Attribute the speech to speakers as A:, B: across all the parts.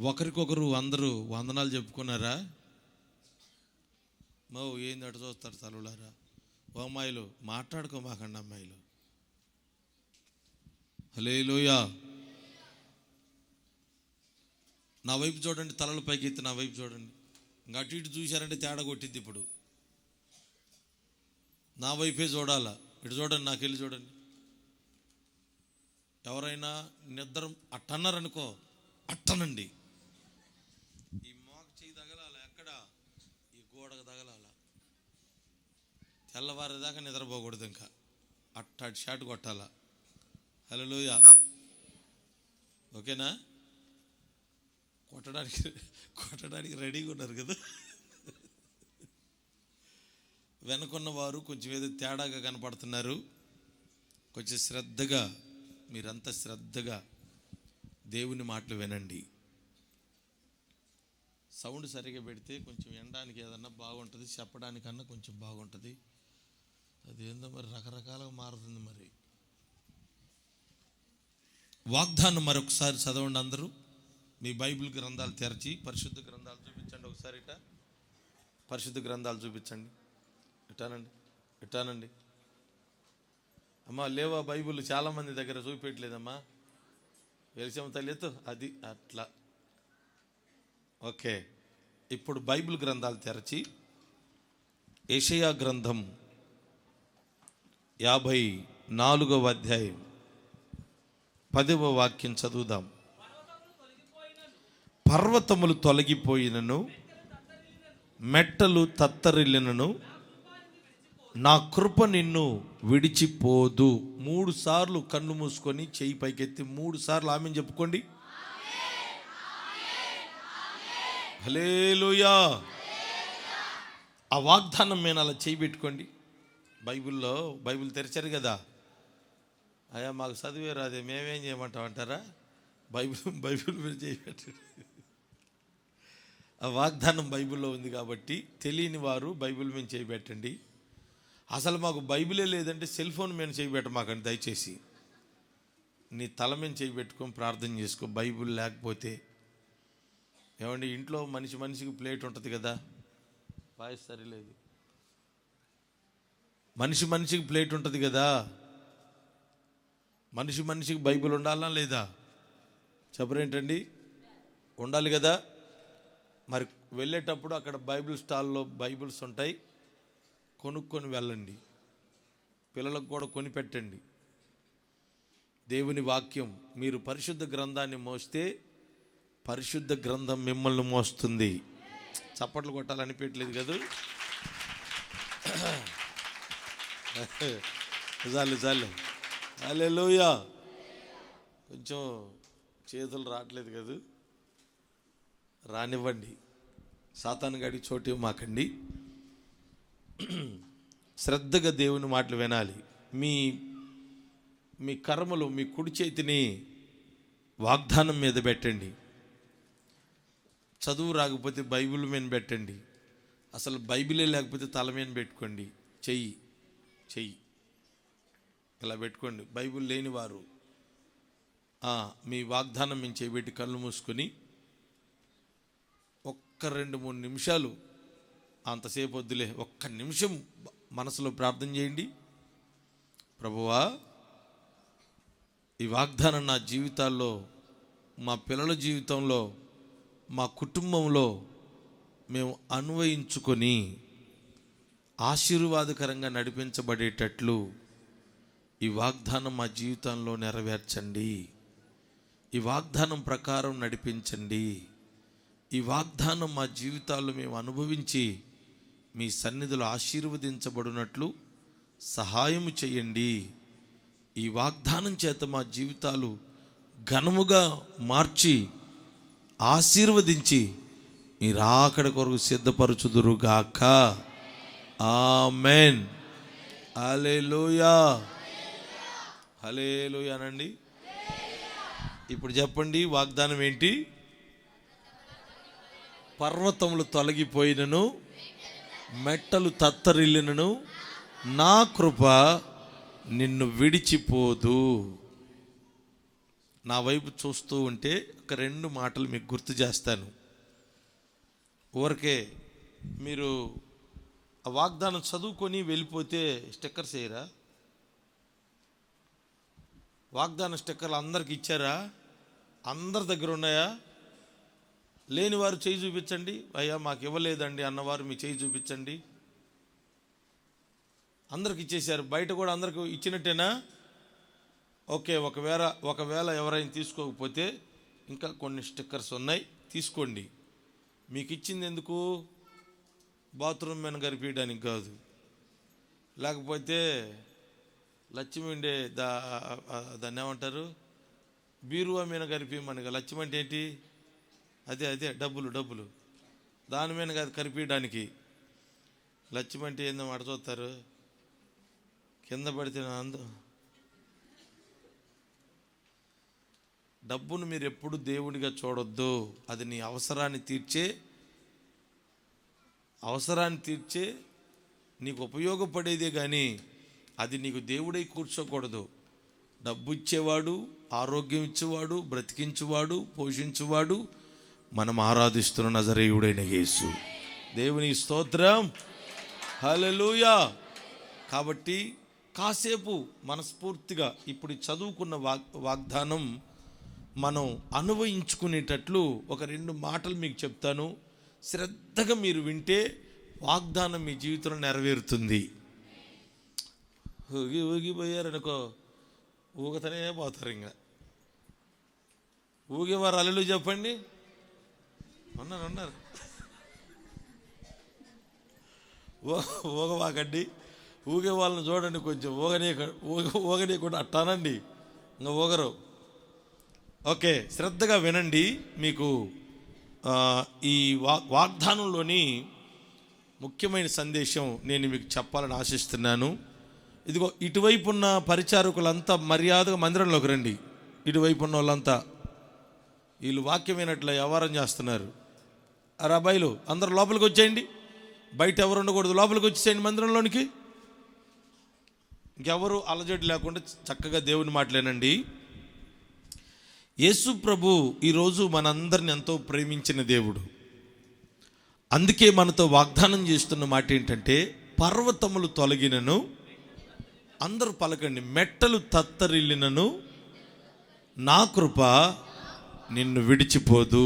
A: ఒకరికొకరు అందరూ వందనాలు చెప్పుకున్నారా? ఏంది అటు చూస్తారు తలులారా? ఓ అమ్మాయిలు మాట్లాడుకోమాకండి, అమ్మాయిలు. హల్లెలూయా. నా వైపు చూడండి, తలల పైకి ఎత్తి నా వైపు చూడండి. ఇంకా అటు ఇటు చూశారంటే తేడా కొట్టింది. ఇప్పుడు నా వైపే చూడాలా. ఇటు చూడండి, నాకెళ్ళి చూడండి. ఎవరైనా నిద్ర అట్టన్నారనుకో, అట్టనండి. ఈ మోక చెయ్యి తగలాల, ఎక్కడ? ఈ గోడకు తగలాల. తెల్లవారేదాకా నిద్రపోకూడదు. ఇంకా అట్టాటి షాట్ కొట్టాల. హల్లెలూయా. ఓకేనా? కొట్టడానికి రెడీగా ఉన్నారు కదా. వెనుకున్న వారు కొంచెం ఏదో తేడాగా కనపడుతున్నారు. కొంచెం శ్రద్ధగా, మీరంతా శ్రద్ధగా దేవుని మాటలు వినండి. సౌండ్ సరిగా పెడితే కొంచెం వినడానికి ఏదన్నా బాగుంటుంది, చెప్పడానికన్నా కొంచెం బాగుంటుంది. అదేందో మరి రకరకాలుగా మారుతుంది. మరి వాగ్దానం మరొకసారి చదవండి అందరూ. మీ బైబిల్ గ్రంథాలు తెరచి పరిశుద్ధ గ్రంథాలు చూపించండి. ఒకసారి ఇట పరిశుద్ధ గ్రంథాలు చూపించండి. ఇటానండి అమ్మా. లేవా బైబిల్? చాలామంది దగ్గర చూపెట్టలేదమ్మా. వెలిసేమ తల్లి ఎత్తు. అది అట్లా. ఓకే, ఇప్పుడు బైబిల్ గ్రంథాలు తెరచి యెషయా గ్రంథం 54వ అధ్యాయం 10వ వాక్యం చదువుదాం. పర్వతములు తొలగిపోయినను, మెట్టలు తత్తరిల్లినను, నా కృప నిన్ను విడిచిపోదు. 3 సార్లు కన్ను మూసుకొని చెయ్యి పైకెత్తి 3 సార్లు ఆమేన్ చెప్పుకోండి. హల్లెలూయా. ఆ వాగ్దానం మీద అలా చేయి పెట్టుకోండి. బైబిల్ తెరిచారు కదా. అయ్యా మాకు చదివే రాదే, మేమేం చేయమంటాం అంటారా? బైబిల్ మీద చేయి పెట్టండి. ఆ వాగ్దానం బైబిల్లో ఉంది కాబట్టి తెలియని వారు బైబిల్ మీద చేయి పెట్టండి. అసలు మాకు బైబిలే లేదంటే సెల్ ఫోన్ మీద చేయి పెట్టమాకండి దయచేసి. నీ తల మీద చేయి పెట్టుకొని ప్రార్థన చేసుకో. బైబిల్ లేకపోతే ఏమండి, ఇంట్లో మనిషికి ప్లేట్ ఉంటుంది కదా. వాయిస్ సరిలేదు. మనిషికి ప్లేట్ ఉంటుంది కదా. మనిషికి బైబిల్ ఉండాలా లేదా? చెప్పరేంటండి? ఉండాలి కదా. మరి వెళ్ళేటప్పుడు అక్కడ బైబిల్ స్టాల్లో బైబిల్స్ ఉంటాయి, కొనుక్కొని వెళ్ళండి. పిల్లలకు కూడా కొని పెట్టండి. దేవుని వాక్యం, మీరు పరిశుద్ధ గ్రంథాన్ని మోస్తే పరిశుద్ధ గ్రంథం మిమ్మల్ని మోస్తుంది. చప్పట్లు కొట్టాలనిపించలేదు కదా. చాలు. హల్లెలూయా. కొంచెం చేతులు రావట్లేదు కదా, రానివ్వండి. సాతాను గడి చోటు మాకండి. శ్రద్ధగా దేవుని మాటలు వినాలి. మీ కర్మలు, మీ కుడి చేతిని వాగ్దానం మీద పెట్టండి. చదువు రాకపోతే బైబిల్ మీద పెట్టండి. అసలు బైబిలే లేకపోతే తల మీద పెట్టుకోండి. చెయ్యి ఇలా పెట్టుకోండి. బైబిల్ లేని వారు మీ వాగ్దానం మేము చేయబెట్టి కళ్ళు మూసుకొని ఒక్క 2-3 నిమిషాలు, అంతసేపు వద్దులే, 1 నిమిషం మనసులో ప్రార్థన చేయండి. ప్రభువా, ఈ వాగ్దానం నా జీవితాల్లో, మా పిల్లల జీవితంలో, మా కుటుంబంలో మేము అన్వయించుకొని ఆశీర్వాదకరంగా నడిపించబడేటట్లు ఈ వాగ్దానం మా జీవితంలో నెరవేర్చండి. ఈ వాగ్దానం ప్రకారం నడిపించండి. ఈ వాగ్దానం మా జీవితాల్లో మేము అనుభవించి మీ సన్నిధిలో ఆశీర్వదించబడినట్లు సహాయము చేయండి. ఈ వాగ్దానం చేత మా జీవితాలు ఘనముగా మార్చి ఆశీర్వదించి మీ రాకడ కొరకు సిద్ధపరచుదురుగాక. ఆమేన్. హల్లెలూయా. హల్లెలూయా అనండి. ఇప్పుడు చెప్పండి, వాగ్దానం ఏంటి? పర్వతములు తొలగిపోయినను, మెట్టలు తత్తరిల్లినను, నా కృప నిన్ను విడిచిపోదు. నా వైపు చూస్తూ ఉంటే ఒక 2 మాటలు మీకు గుర్తు చేస్తాను. ఊరికే మీరు ఆ వాగ్దానం చదువుకొని వెళ్ళిపోతే స్టిక్కర్స్ వేయరా? వాగ్దాన స్టిక్కర్లు అందరికి ఇచ్చారా? అందరి దగ్గర ఉన్నాయా? లేని వారు చేయి చూపించండి. అయ్యా మాకు ఇవ్వలేదండి అన్నవారు మీ చేయి చూపించండి. అందరికి ఇచ్చేశారు. బయట కూడా అందరికి ఇచ్చినట్టేనా? ఓకే. ఒకవేళ ఎవరైనా తీసుకోకపోతే ఇంకా కొన్ని స్టిక్కర్స్ ఉన్నాయి, తీసుకోండి. మీకు ఇచ్చింది ఎందుకు? బాత్రూమ్ మీద గరిపించడానికి కాదు. లేకపోతే లక్ష్మి ఉండే దాన్ని ఏమంటారు, బీరువా మీద గరిపించమని. లక్ష్మి అంటే ఏంటి? అదే డబ్బులు దాని మీద కాదు కరిపించడానికి. లక్ష్మి అంటే ఏందో మాట చూస్తారు, కింద పడితే డబ్బును మీరు ఎప్పుడు దేవుడిగా చూడొద్దు. అది నీ అవసరాన్ని తీర్చే నీకు ఉపయోగపడేదే కానీ అది నీకు దేవుడై కూర్చోకూడదు. డబ్బు ఇచ్చేవాడు, ఆరోగ్యం ఇచ్చేవాడు, బ్రతికించువాడు, పోషించువాడు మనం ఆరాధిస్తున్న నజరేయుడైన యేసు. దేవుని స్తోత్రం, హల్లెలూయా. కాబట్టి కాసేపు మనస్ఫూర్తిగా ఇప్పుడు చదువుకున్న వాగ్దానం మనం అనుభవించుకునేటట్లు ఒక 2 మాటలు మీకు చెప్తాను. శ్రద్ధగా మీరు వింటే వాగ్దానం మీ జీవితంలో నెరవేరుతుంది. ఊగిపోయారనుకో, ఊగతనే పోతారు. ఇంకా ఊగేవారు అల్లెలు చెప్పండి. ఉన్నారు. ఊగవాకండి. ఊగే వాళ్ళని చూడండి, కొంచెం ఊగనీయకుండా అట్టానండి, ఇంకా ఊగరు. ఓకే, శ్రద్ధగా వినండి. మీకు ఈ వాగ్దానంలోని ముఖ్యమైన సందేశం నేను మీకు చెప్పాలని ఆశిస్తున్నాను. ఇదిగో ఇటువైపు ఉన్న పరిచారకులంతా మర్యాదగా మందిరంలోకి రండి. ఇటువైపు ఉన్న వాళ్ళంతా వీళ్ళు వాక్యమైనట్లు వ్యవహారం చేస్తున్నారు. అబ్బాయిలు అందరూ లోపలికి వచ్చేయండి. బయట ఎవరు ఉండకూడదు, లోపలికి వచ్చేసేయండి మందిరంలోనికి. ఇంకెవరు అలజడి లేకుండా చక్కగా దేవుని మాటలేనండి. యేసు ప్రభు ఈరోజు మనందరిని ఎంతో ప్రేమించిన దేవుడు. అందుకే మనతో వాగ్దానం చేస్తున్న మాట ఏంటంటే, పర్వతములు తొలగినను, అందరూ పలకండి, మెట్టలు తత్తరిల్లినను నా కృప నిన్ను విడిచిపోదు.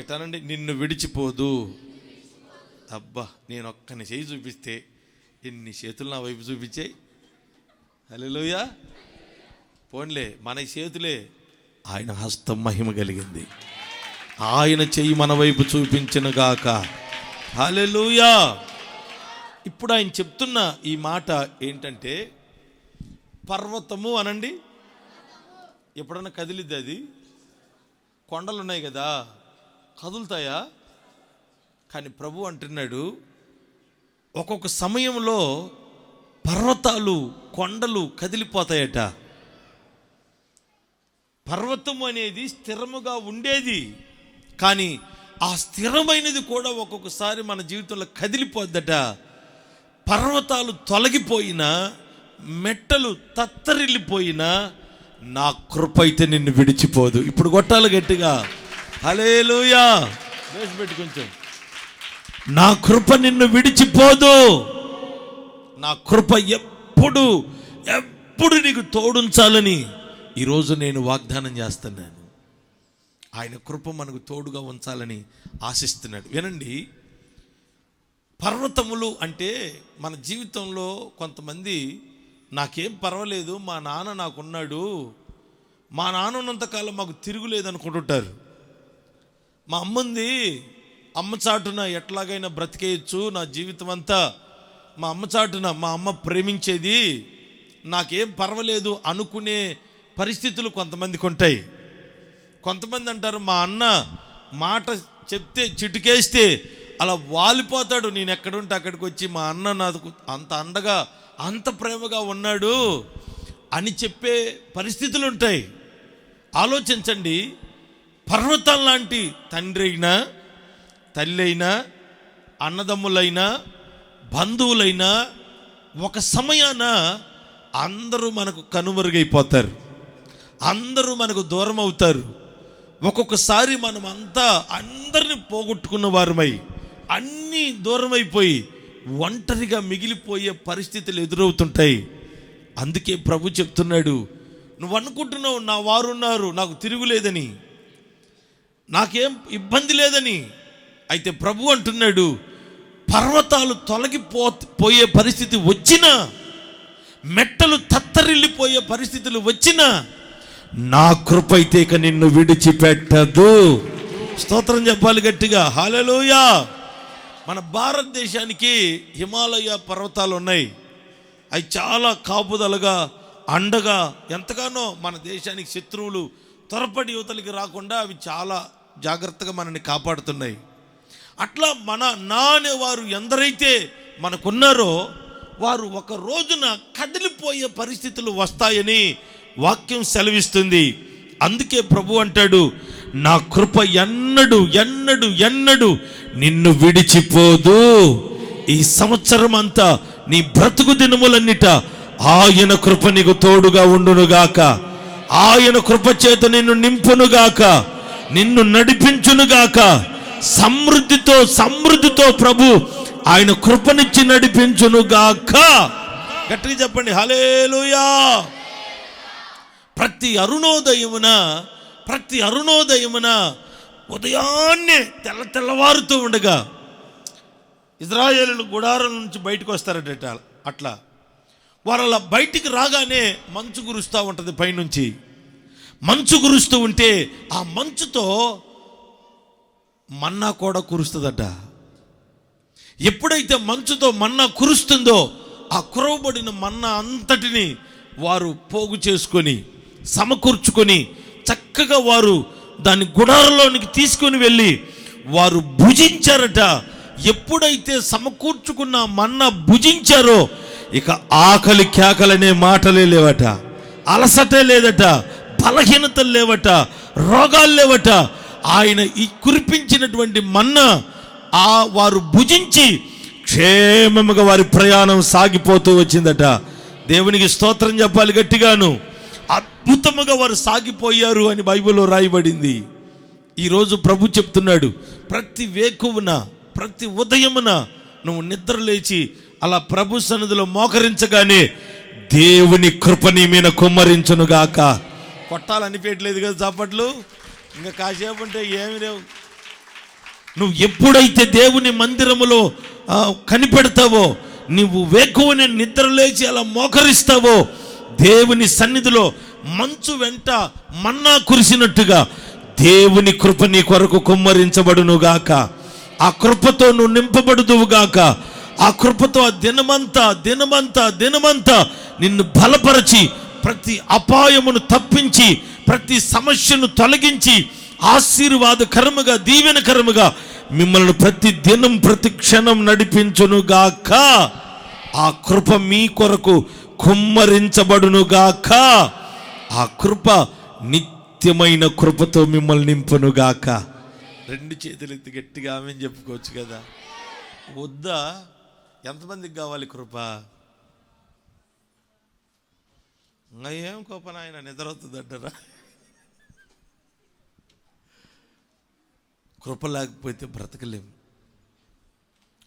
A: ఎటానండి, నిన్ను విడిచిపోదు. అబ్బా, నేను ఒక్కని చేయి చూపిస్తే ఎన్ని చేతులు నా వైపు చూపించాయి. హల్లెలూయా. పోన్లే, మన చేతులే, ఆయన హస్తం మహిమ కలిగింది. ఆయన చెయ్యి మన వైపు చూపించిన గాక. హల్లెలూయా. ఇప్పుడు ఆయన చెప్తున్న ఈ మాట ఏంటంటే, పర్వతము అనండి. ఎప్పుడన్నా కదిలిద్ది? అది కొండలు ఉన్నాయి కదా, కదులుతాయా? కానీ ప్రభు అంటున్నాడు, ఒక్కొక్క సమయంలో పర్వతాలు, కొండలు కదిలిపోతాయట. పర్వతం అనేది స్థిరముగా ఉండేది, కానీ ఆ స్థిరమైనది కూడా ఒక్కొక్కసారి మన జీవితంలో కదిలిపోద్దట. పర్వతాలు తొలగిపోయినా, మెట్టలు తత్తరిల్లిపోయినా నా కృప అయితే నిన్ను విడిచిపోదు. ఇప్పుడు కొట్టాలి గట్టిగా, హల్లెలూయా. పెట్టి కొంచెం, నా కృప నిన్ను విడిచిపోదు. నా కృప ఎప్పుడు నీకు తోడుంచాలని ఈరోజు నేను వాగ్దానం చేస్తున్నాను. ఆయన కృప మనకు తోడుగా ఉంచాలని ఆశిస్తున్నాడు. వినండి, పర్వతములు అంటే మన జీవితంలో కొంతమంది, నాకేం పర్వాలేదు, మా నాన్న నాకున్నాడు, మా నాన్న ఉన్నంతకాలం మాకు తిరుగులేదు అనుకుంటుంటారు. మా అమ్మంది, అమ్మ చాటున ఎట్లాగైనా బ్రతికేయచ్చు, నా జీవితం అంతా మా అమ్మ చాటున మా అమ్మ ప్రేమించేది, నాకేం పర్వాలేదు అనుకునే పరిస్థితులు కొంతమందికి ఉంటాయి. కొంతమంది అంటారు, మా అన్న మాట చెప్తే చిటికేస్తే అలా వాలిపోతాడు, నేను ఎక్కడుంటే అక్కడికి వచ్చి మా అన్న నాకు అంత అండగా అంత ప్రేమగా ఉన్నాడు అని చెప్పే పరిస్థితులు ఉంటాయి. ఆలోచించండి, పర్వతం లాంటి తండ్రి అయినా, తల్లి అయినా, అన్నదమ్ములైనా, బంధువులైనా ఒక సమయాన అందరూ మనకు కనుమరుగైపోతారు. అందరూ మనకు దూరం అవుతారు. ఒక్కొక్కసారి మనం అందరిని పోగొట్టుకున్న వారమై అన్నీ దూరం అయిపోయి ఒంటరిగా మిగిలిపోయే పరిస్థితులు ఎదురవుతుంటాయి. అందుకే ప్రభు చెప్తున్నాడు, నువ్వు అనుకుంటున్నావు నా వారు ఉన్నారు, నాకు తిరుగులేదని, నాకేం ఇబ్బంది లేదని. అయితే ప్రభు అంటున్నాడు, పర్వతాలు తొలగిపోయే పరిస్థితి వచ్చినా, మెట్టలు తత్తరిల్లిపోయే పరిస్థితులు వచ్చినా, నా కృప అయితే ఇక నిన్ను విడిచిపెట్టదు. స్తోత్రం చెప్పాలి గట్టిగా, హల్లెలూయా. మన భారతదేశానికి హిమాలయ పర్వతాలు ఉన్నాయి. అవి చాలా కాపుదలగా, అండగా, ఎంతగానో మన దేశానికి శత్రువులు త్వరపడి యువతలకి రాకుండా అవి చాలా జాగ్రత్తగా మనల్ని కాపాడుతున్నాయి. అట్లా నా అనేవారు ఎందరైతే మనకున్నారో వారు ఒక రోజున కదిలిపోయే పరిస్థితులు వస్తాయని వాక్యం సెలవిస్తుంది. అందుకే ప్రభు అంటాడు, నా కృప ఎన్నడు ఎన్నడు ఎన్నడు నిన్ను విడిచిపోదు. ఈ సంవత్సరం అంతా నీ బ్రతుకు దినములన్నిట ఆయన కృప నీకు తోడుగా ఉండునుగాక. ఆయన కృప చేత నిన్ను నింపునుగాక, నిన్ను నడిపించునుగాక. సమృద్ధితో ప్రభు ఆయన కృపనిచ్చి నడిపించునుగాక. గట్టిగా చెప్పండి, హల్లెలూయా. ప్రతి అరుణోదయమున ఉదయాన్నే తెల్లవారుతూ ఉండగా ఇజ్రాయేలు గుడారం నుంచి బయటకు వస్తారట. అట్లా వారు అలా బయటికి రాగానే మంచు కురుస్తూ ఉంటుంది. పైనుంచి మంచు కురుస్తూ ఉంటే ఆ మంచుతో మన్నా కూడా కురుస్తుందట. ఎప్పుడైతే మంచుతో మన్నా కురుస్తుందో ఆ కురవబడిన మన్నా అంతటిని వారు పోగు చేసుకొని సమకూర్చుకొని చక్కగా వారు దాన్ని గుడారంలోనికి తీసుకొని వెళ్ళి వారు భుజించారట. ఎప్పుడైతే సమకూర్చుకున్న మన్నా భుజించారో ఇక ఆకలి కేకలనే మాటలే లేవట, అలసటే లేదట, బలహీనతలు లేవట, రోగాలు లేవట. ఆయన ఈ కురిపించినటువంటి మన్నా వారు భుజించి క్షేమముగా వారి ప్రయాణం సాగిపోతూ వచ్చిందట. దేవునికి స్తోత్రం చెప్పాలి గట్టిగాను. అద్భుతముగా వారు సాగిపోయారు అని బైబిల్లో రాయబడింది. ఈరోజు ప్రభు చెప్తున్నాడు, ప్రతి వేకువన ప్రతి ఉదయమున నువ్వు నిద్ర లేచి అలా ప్రభు సన్నిధిలో మోకరించగానే దేవుని కృప నీ మీద కుమ్మరించునుగాక. కొట్టాలనిపించట్లేదు కదా చప్పట్లు, ఇంకా కాసేపు అంటే ఏమి లేవు. నువ్వు ఎప్పుడైతే దేవుని మందిరములో కనిపెడతావో, నువ్వు వేకువని నిద్ర లేచి అలా మోకరిస్తావో, దేవుని సన్నిధిలో మంచు వెంట మన్నా కురిసినట్టుగా దేవుని కృప నీ కొరకు కుమ్మరించబడునుగాక. ఆ కృపతో నువ్వు నింపబడుదువుగాక. ఆ కృపతో ఆ దినమంతా నిన్ను బలపరచి ప్రతి అపాయమును తప్పించి ప్రతి సమస్యను తొలగించి ఆశీర్వాదకరముగా దీవెనకరముగా మిమ్మల్ని ప్రతి దినం ప్రతి క్షణం నడిపించునుగాక. ఆ కృప మీ కొరకు కుమ్మరించబడునుగాక. ఆ కృప నిత్యమైన కృపతో మిమ్మల్ని నింపునుగాక. రెండు చేతులు ఎత్తి గట్టిగా ఆమేన్ చెప్పుకోవచ్చు కదా. వద్దా? ఎంతమందికి కావాలి కృప? ఇంకా ఏం కోపన ఆయన నిద్ర అవుతుందంటారా? కృప లేకపోతే బ్రతకలేం.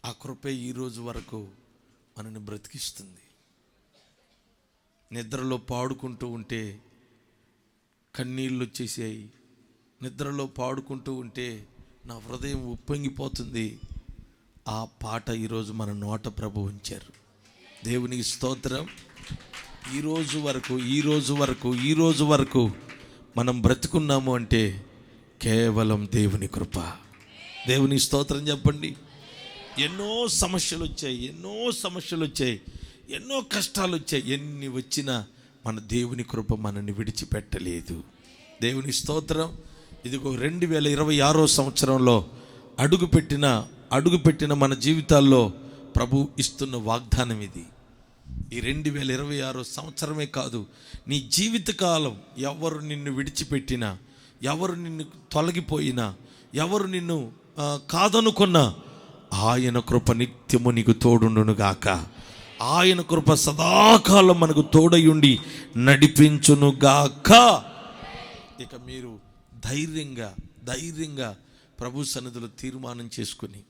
A: ఆ కృపే ఈరోజు వరకు మనని బ్రతికిస్తుంది. నిద్రలో పాడుకుంటూ ఉంటే కన్నీళ్ళు వచ్చేసాయి. నిద్రలో పాడుకుంటూ ఉంటే నా హృదయం ఉప్పొంగిపోతుంది. ఆ పాట ఈరోజు మన నోట ప్రభు ఉంచారు. దేవునికి స్తోత్రం. ఈ రోజు వరకు మనం బ్రతుకున్నాము అంటే కేవలం దేవుని కృప. దేవుని స్తోత్రం చెప్పండి. ఎన్నో సమస్యలు వచ్చాయి, ఎన్నో కష్టాలు వచ్చాయి. ఎన్ని వచ్చినా మన దేవుని కృప మనల్ని విడిచిపెట్టలేదు. దేవుని స్తోత్రం. ఇదిగో 2026 సంవత్సరంలో అడుగుపెట్టిన మన జీవితాల్లో ప్రభు ఇస్తున్న వాగ్దానం ఇది. ఈ 2026 సంవత్సరమే కాదు, నీ జీవితకాలం ఎవరు నిన్ను విడిచిపెట్టినా, ఎవరు నిన్ను తొలగిపోయినా, ఎవరు నిన్ను కాదనుకున్నా ఆయన కృప నిత్యము నీకు తోడుండునుగాక. ఆయన కృప సదాకాలం మనకు తోడయుండి నడిపించునుగాక. ఇక మీరు ధైర్యంగా ప్రభు సన్నిధిలో తీర్మానం చేసుకొని,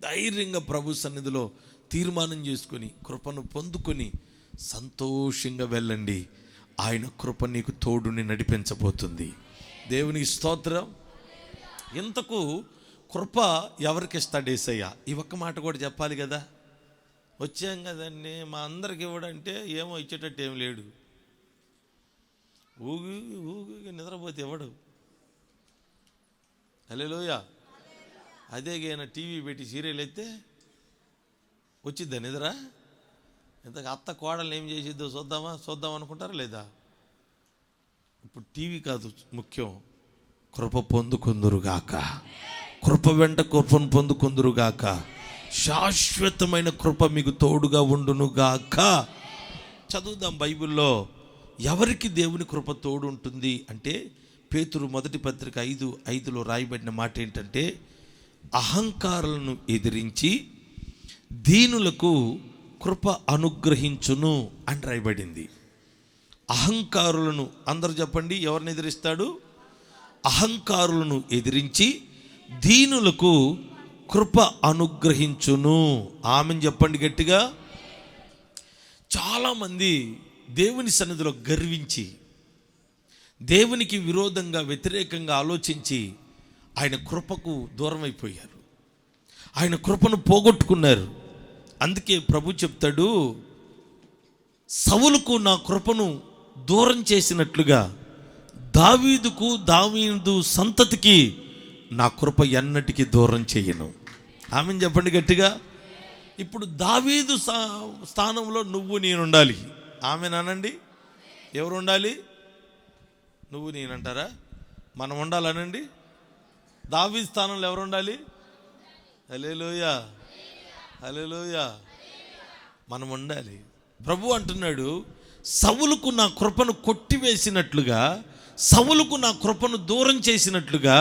A: ధైర్యంగా ప్రభు సన్నిధిలో తీర్మానం చేసుకొని, కృపను పొందుకొని సంతోషంగా వెళ్ళండి. ఆయన కృప నీకు తోడుని నడిపించబోతుంది. దేవునికి స్తోత్రం. ఇంతకు కృప ఎవరికి ఇస్తాడు యేసయ్య? ఈ ఒక్క మాట కూడా చెప్పాలి కదా. వచ్చాం కదండి మా అందరికి ఇవ్వడంటే ఏమో ఇచ్చేటట్టు ఏం లేడు. ఊగి నిద్రపోతే ఇవ్వడు. హల్లెలూయా. అదే గైనా టీవీ పెట్టి సీరియల్ అయితే వచ్చిద్దా నిద్ర? ఇంతకు అత్త కోడలు ఏం చేసిద్దో చూద్దాం అనుకుంటారా లేదా? ఇప్పుడు టీవీ కాదు ముఖ్యం, కృప పొందుకుందురుగాక. కృప వెంట కృపను పొందుకుందురుగాక. శాశ్వతమైన కృప మీకు తోడుగా ఉండునుగాక. చదువుదాం బైబిల్లో ఎవరికి దేవుని కృప తోడు ఉంటుంది అంటే, పేతురు మొదటి పత్రిక 5:5 రాయబడిన మాట ఏంటంటే, అహంకారులను ఎదిరించి దీనులకు కృప అనుగ్రహించును అని రాయబడింది. అహంకారులను, అందరూ చెప్పండి, ఎవరిని ఎదిరిస్తాడు? అహంకారులను ఎదిరించి దీనులకు కృప అనుగ్రహించును. ఆమెను చెప్పండి గట్టిగా. చాలామంది దేవుని సన్నిధిలో గర్వించి, దేవునికి విరోధంగా వ్యతిరేకంగా ఆలోచించి ఆయన కృపకు దూరం అయిపోయారు. ఆయన కృపను పోగొట్టుకున్నారు. అందుకే ప్రభు చెప్తాడు, సౌలుకు నా కృపను దూరం చేసినట్లుగా దావీదు సంతతికి నా కృప ఎన్నటికీ దూరం చేయను. ఆమెను చెప్పండి గట్టిగా. ఇప్పుడు దావీదు స్థానంలో నువ్వు నేను ఉండాలి. ఆమెనానండి. ఎవరు ఉండాలి? నువ్వు నేనంటారా? మనం ఉండాలనండి. దావీదు స్థానంలో ఎవరు ఉండాలి? హల్లెలూయా, హల్లెలూయా. మనం ఉండాలి. ప్రభు అంటున్నాడు, సౌలుకు నా కృపను కొట్టివేసినట్లుగా, సౌలుకు నా కృపను దూరం చేసినట్లుగా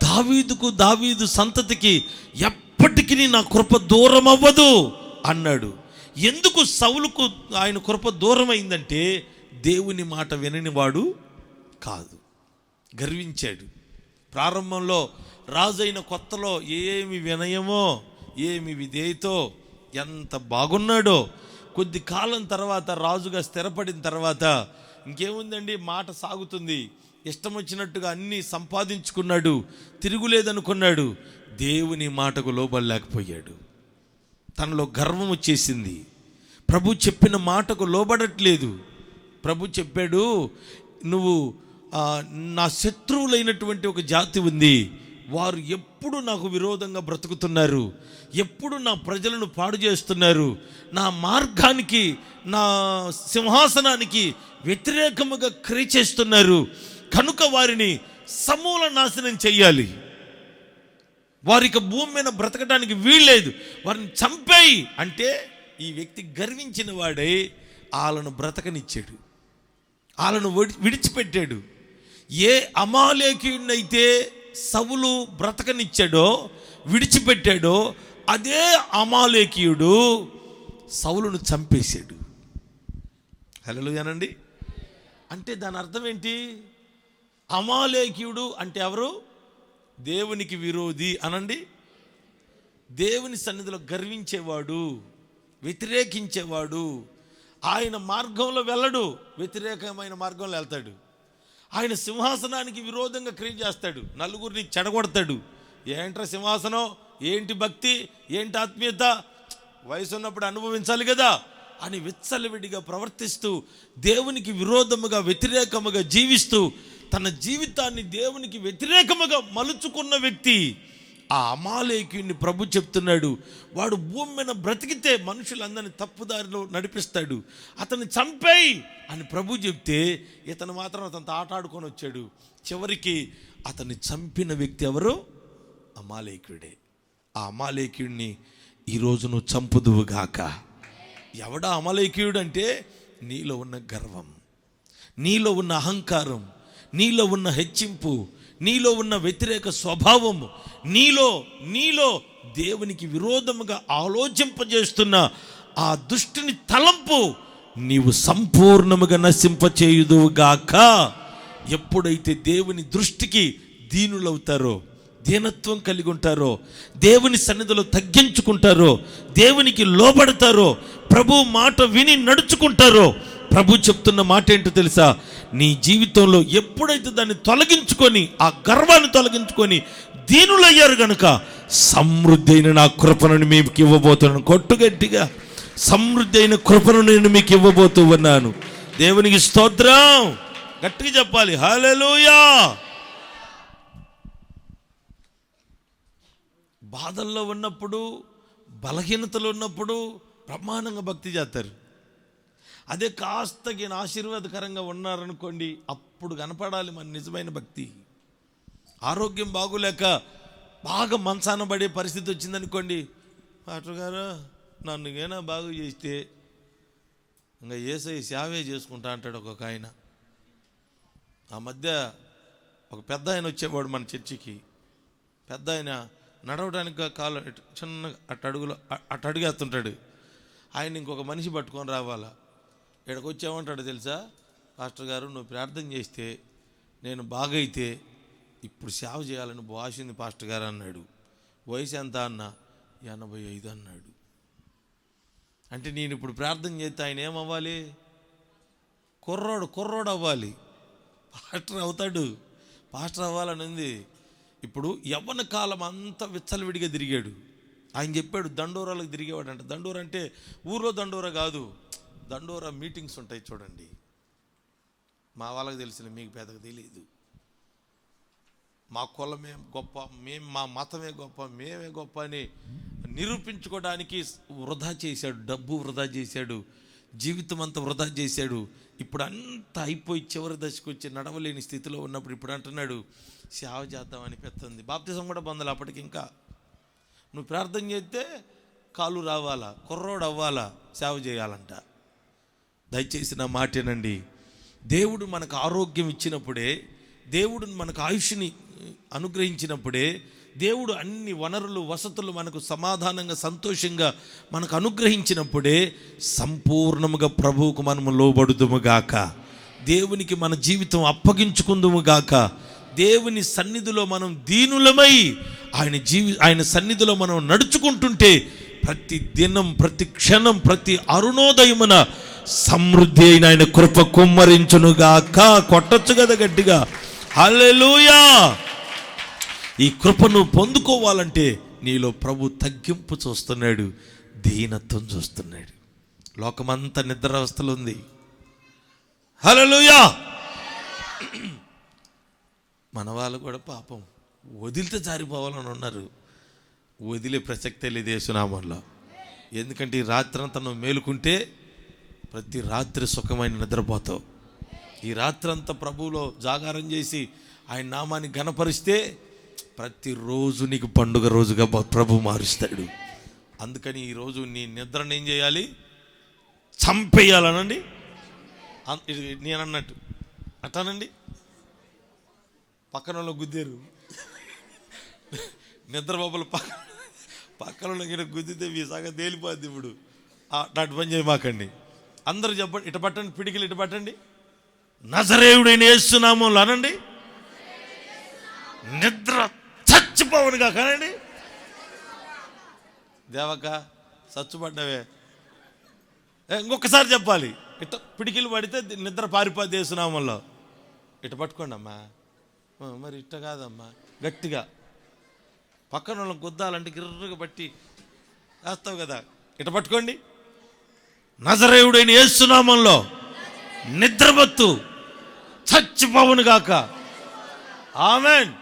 A: దావీదు సంతతికి ఎప్పటికీ నా కృప దూరం అవ్వదు అన్నాడు. ఎందుకు సౌలుకు ఆయన కృప దూరం అయిందంటే, దేవుని మాట విననివాడు కాదు, గర్వించాడు. ప్రారంభంలో రాజైన కొత్తలో ఏమి వినయమో, ఏమి విధేయతో, ఎంత బాగున్నాడో. కొద్ది కాలం తర్వాత రాజుగా స్థిరపడిన తర్వాత ఇంకేముందండి, మాట సాగుతుంది. ఇష్టం వచ్చినట్టుగా అన్నీ సంపాదించుకున్నాడు, తిరుగులేదనుకున్నాడు. దేవుని మాటకు లోబడలేకపోయాడు. తనలో గర్వం వచ్చేసింది. ప్రభు చెప్పిన మాటకు లోబడట్లేదు. ప్రభు చెప్పాడు, నువ్వు నా శత్రువులైనటువంటి ఒక జాతి ఉంది, వారు ఎప్పుడు నాకు విరోధంగా బ్రతుకుతున్నారు, ఎప్పుడు నా ప్రజలను పాడు చేస్తున్నారు, నా మార్గానికి, నా సింహాసనానికి వ్యతిరేకముగా క్రియ చేస్తున్నారు. కనుక వారిని సమూల నాశనం చెయ్యాలి. వారికి భూమి మీద బ్రతకడానికి వీల్లేదు, వారిని చంపేయి అంటే ఈ వ్యక్తి గర్వించిన వాడై వాళ్ళను బ్రతకనిచ్చాడు, వాళ్ళను విడిచిపెట్టాడు. ఏ అమాలేకీయుడినైతే సౌలు బ్రతకనిచ్చాడో, విడిచిపెట్టాడో, అదే అమాలేకీయుడు సౌలును చంపేశాడు. హల్లెలూయానండి. అంటే దాని అర్థం ఏంటి? అమాలేకీయుడు అంటే ఎవరు? దేవునికి విరోధి అనండి. దేవుని సన్నిధిలో గర్వించేవాడు, వ్యతిరేకించేవాడు. ఆయన మార్గంలో వెళ్ళడు, వ్యతిరేకమైన మార్గంలో వెళ్తాడు. ఆయన సింహాసనానికి విరోధంగా క్రియ చేస్తాడు, నలుగురిని చెడగొడతాడు. ఏంట్రా సింహాసనం, ఏంటి భక్తి, ఏంటి ఆత్మీయత, వయసు ఉన్నప్పుడు అనుభవించాలి కదా అని విచ్చలవిడిగా ప్రవర్తిస్తూ, దేవునికి విరోధముగా వ్యతిరేకముగా జీవిస్తూ, తన జీవితాన్ని దేవునికి వ్యతిరేకముగా మలుచుకున్న వ్యక్తి ఆ అమాలేకీయుని ప్రభు చెప్తున్నాడు, వాడు భూమి మీద బ్రతికితే మనుషులందరినీ తప్పుదారిలో నడిపిస్తాడు, అతన్ని చంపేయి అని ప్రభు చెప్తే ఇతను మాత్రం అతనితో ఆటాడుకొని వచ్చాడు. చివరికి అతన్ని చంపిన వ్యక్తి ఎవరు? అమాలేకీయుడే. ఆ అమాలేకీయుడిని ఈరోజు నువ్వు చంపుదువుగాక. ఎవడా అమాలేకీయుడు అంటే, నీలో ఉన్న గర్వం, నీలో ఉన్న అహంకారం, నీలో ఉన్న హెచ్చింపు, నీలో ఉన్న వ్యతిరేక స్వభావము, నీలో దేవునికి విరోధముగా ఆలోచింపజేస్తున్న ఆ దుష్టుని తలంపు నీవు సంపూర్ణముగా నశింపచేయుదువుగాక. ఎప్పుడైతే దేవుని దృష్టికి దీనులవుతారో, దీనత్వం కలిగి ఉంటారో, దేవుని సన్నిధిలో తగ్గించుకుంటారో, దేవునికి లోబడతారో, ప్రభు మాట విని నడుచుకుంటారో, ప్రభు చెప్తున్న మాట ఏంటో తెలుసా? నీ జీవితంలో ఎప్పుడైతే దాన్ని తొలగించుకొని, ఆ గర్వాన్ని తొలగించుకొని దీనులయ్యారు గనుక సమృద్ధి అయిన నా కృపను మీకు ఇవ్వబోతున్నాను. కొట్టుగట్టిగా, సమృద్ధి అయిన కృపను నేను మీకు ఇవ్వబోతూ ఉన్నాను. దేవునికి స్తోత్రం. గట్టిగా చెప్పాలి హల్లెలూయా. బాధల్లో ఉన్నప్పుడు, బలహీనతలు ఉన్నప్పుడు బ్రహ్మాండంగా భక్తి చేస్తారు. అదే కాస్త ఆశీర్వాదకరంగా ఉన్నారనుకోండి, అప్పుడు కనపడాలి మన నిజమైన భక్తి. ఆరోగ్యం బాగోలేక బాగా మంచాన పడే పరిస్థితి వచ్చిందనుకోండి, పాస్టర్ గారు నన్ను ఏనా బాగు చేస్తే ఇంకా యేసయ్య సేవే చేసుకుంటా అంటాడు ఒక్కొక్క ఆయన. ఆ మధ్య ఒక పెద్ద ఆయన వచ్చేవాడు మన చర్చికి. పెద్ద ఆయన నడవడానికి కాలు చిన్న అటు అడుగేస్తుంటాడు. ఆయన ఇంకొక మనిషి పట్టుకొని రావాలా. ఇక్కడికి వచ్చామంటాడు తెలుసా, పాస్టర్ గారు నువ్వు ప్రార్థన చేస్తే నేను బాగైతే ఇప్పుడు సేవ చేయాలని బాసింది పాస్టర్ గారు అన్నాడు. వయసు ఎంత అన్న? 85 అన్నాడు. అంటే నేను ఇప్పుడు ప్రార్థన చేస్తే ఆయన ఏమవ్వాలి? కుర్రోడు అవ్వాలి, పాస్టర్ అవుతాడు. పాస్టర్ అవ్వాలని ఉంది. ఇప్పుడు యవ్వన కాలం అంతా విచ్చలవిడిగా తిరిగాడు. ఆయన చెప్పాడు దండోరాలకు తిరిగేవాడు అంట. దండోర అంటే ఊర్లో దండోర కాదు, దండోరా మీటింగ్స్ ఉంటాయి చూడండి. మా వాళ్ళకి తెలిసిన, మీకు పెద్దగా తెలియదు. మా కులమే గొప్ప, మా మతమే గొప్ప, మేమే గొప్ప అని నిరూపించుకోవడానికి వృధా చేశాడు. డబ్బు వృధా చేశాడు, జీవితం అంతా వృధా చేశాడు. ఇప్పుడు అంతా అయిపోయి చివరి దశకు వచ్చి నడవలేని స్థితిలో ఉన్నప్పుడు ఇప్పుడు అంటున్నాడు సేవ చేద్దాం అనిపిస్తుంది. బాప్తిజం కూడా పొందాలి అప్పటికి. ఇంకా నువ్వు ప్రార్థన చేస్తే కాలు రావాలా, కుర్రోడు అవ్వాలా, సేవ చేయాలంట. దయచేసి నా మాటేనండి. దేవుడు మనకు ఆరోగ్యం ఇచ్చినప్పుడే, దేవుడు మనకు ఆయుష్ని అనుగ్రహించినప్పుడే, దేవుడు అన్ని వనరులు వసతులు మనకు సమాధానంగా సంతోషంగా మనకు అనుగ్రహించినప్పుడే సంపూర్ణముగా ప్రభువుకు మనము లోబడుదుముగాక, దేవునికి మన జీవితం అప్పగించుకుందుముగాక. దేవుని సన్నిధిలో మనం దీనులమై ఆయన సన్నిధిలో మనం నడుచుకుంటుంటే ప్రతి దినం, ప్రతి క్షణం, ప్రతి అరుణోదయమున సమృద్ధి అయిన ఆయన కృప కుమ్మరించునుగాక. కొట్టొచ్చు కదా గట్టిగా హల్లెలూయా. ఈ కృపను పొందుకోవాలంటే నీలో ప్రభు తగ్గింపు చూస్తున్నాడు, దీనత్వం చూస్తున్నాడు. లోకమంతా నిద్రావస్థలో ఉంది. హల్లెలూయా. మన వాళ్ళు కూడా పాపం వదిలితే జారిపోవాలని ఉన్నారు. వదిలే ప్రసక్తే లేదు యేసునామంలో. ఎందుకంటే ఈ రాత్రంతా నువ్వు మేలుకుంటే ప్రతి రాత్రి సుఖమైన నిద్రపోతావు. ఈ రాత్రంతా ప్రభువులో జాగారం చేసి ఆయన నామాన్ని ఘనపరిస్తే ప్రతిరోజు నీకు పండుగ రోజుగా ప్రభు మారుస్తాడు. అందుకని ఈరోజు నీ నిద్రను ఏం చేయాలి? చంపేయాలనండి. నేను అన్నట్టు అట్టానండి. పక్కన వాళ్ళు గుద్దారు, నిద్ర బాబులు పక్కన వాళ్ళకి గుద్దితే మీ సగం తేలిపోద్ది. ఇప్పుడు అటు పని చేయమాకండి. అందరూ చెప్పండి, ఇటు పట్టండి, పిడికిలు ఇటు పట్టండి. నజరేయుడైన యేసు నామములో అనండి, నిద్ర చచ్చిపోవనుగా కానండి. దేవక చచ్చుపడ్డవే, ఇంకొకసారి చెప్పాలి. ఇట్ట పిడికిలు పడితే నిద్ర పారిపోద్ది యేసు నామములో. ఇటు పట్టుకోండి అమ్మా. మరి ఇట్ట కాదమ్మా, గట్టిగా పక్కన వాళ్ళని గుద్దాలంటే గిర్రగా పట్టి వేస్తావు కదా. ఇట పట్టుకోండి. నజరేయుడైన యేసు నామములో నిద్రమత్తు చచ్చిపోవును గాక. ఆమేన్.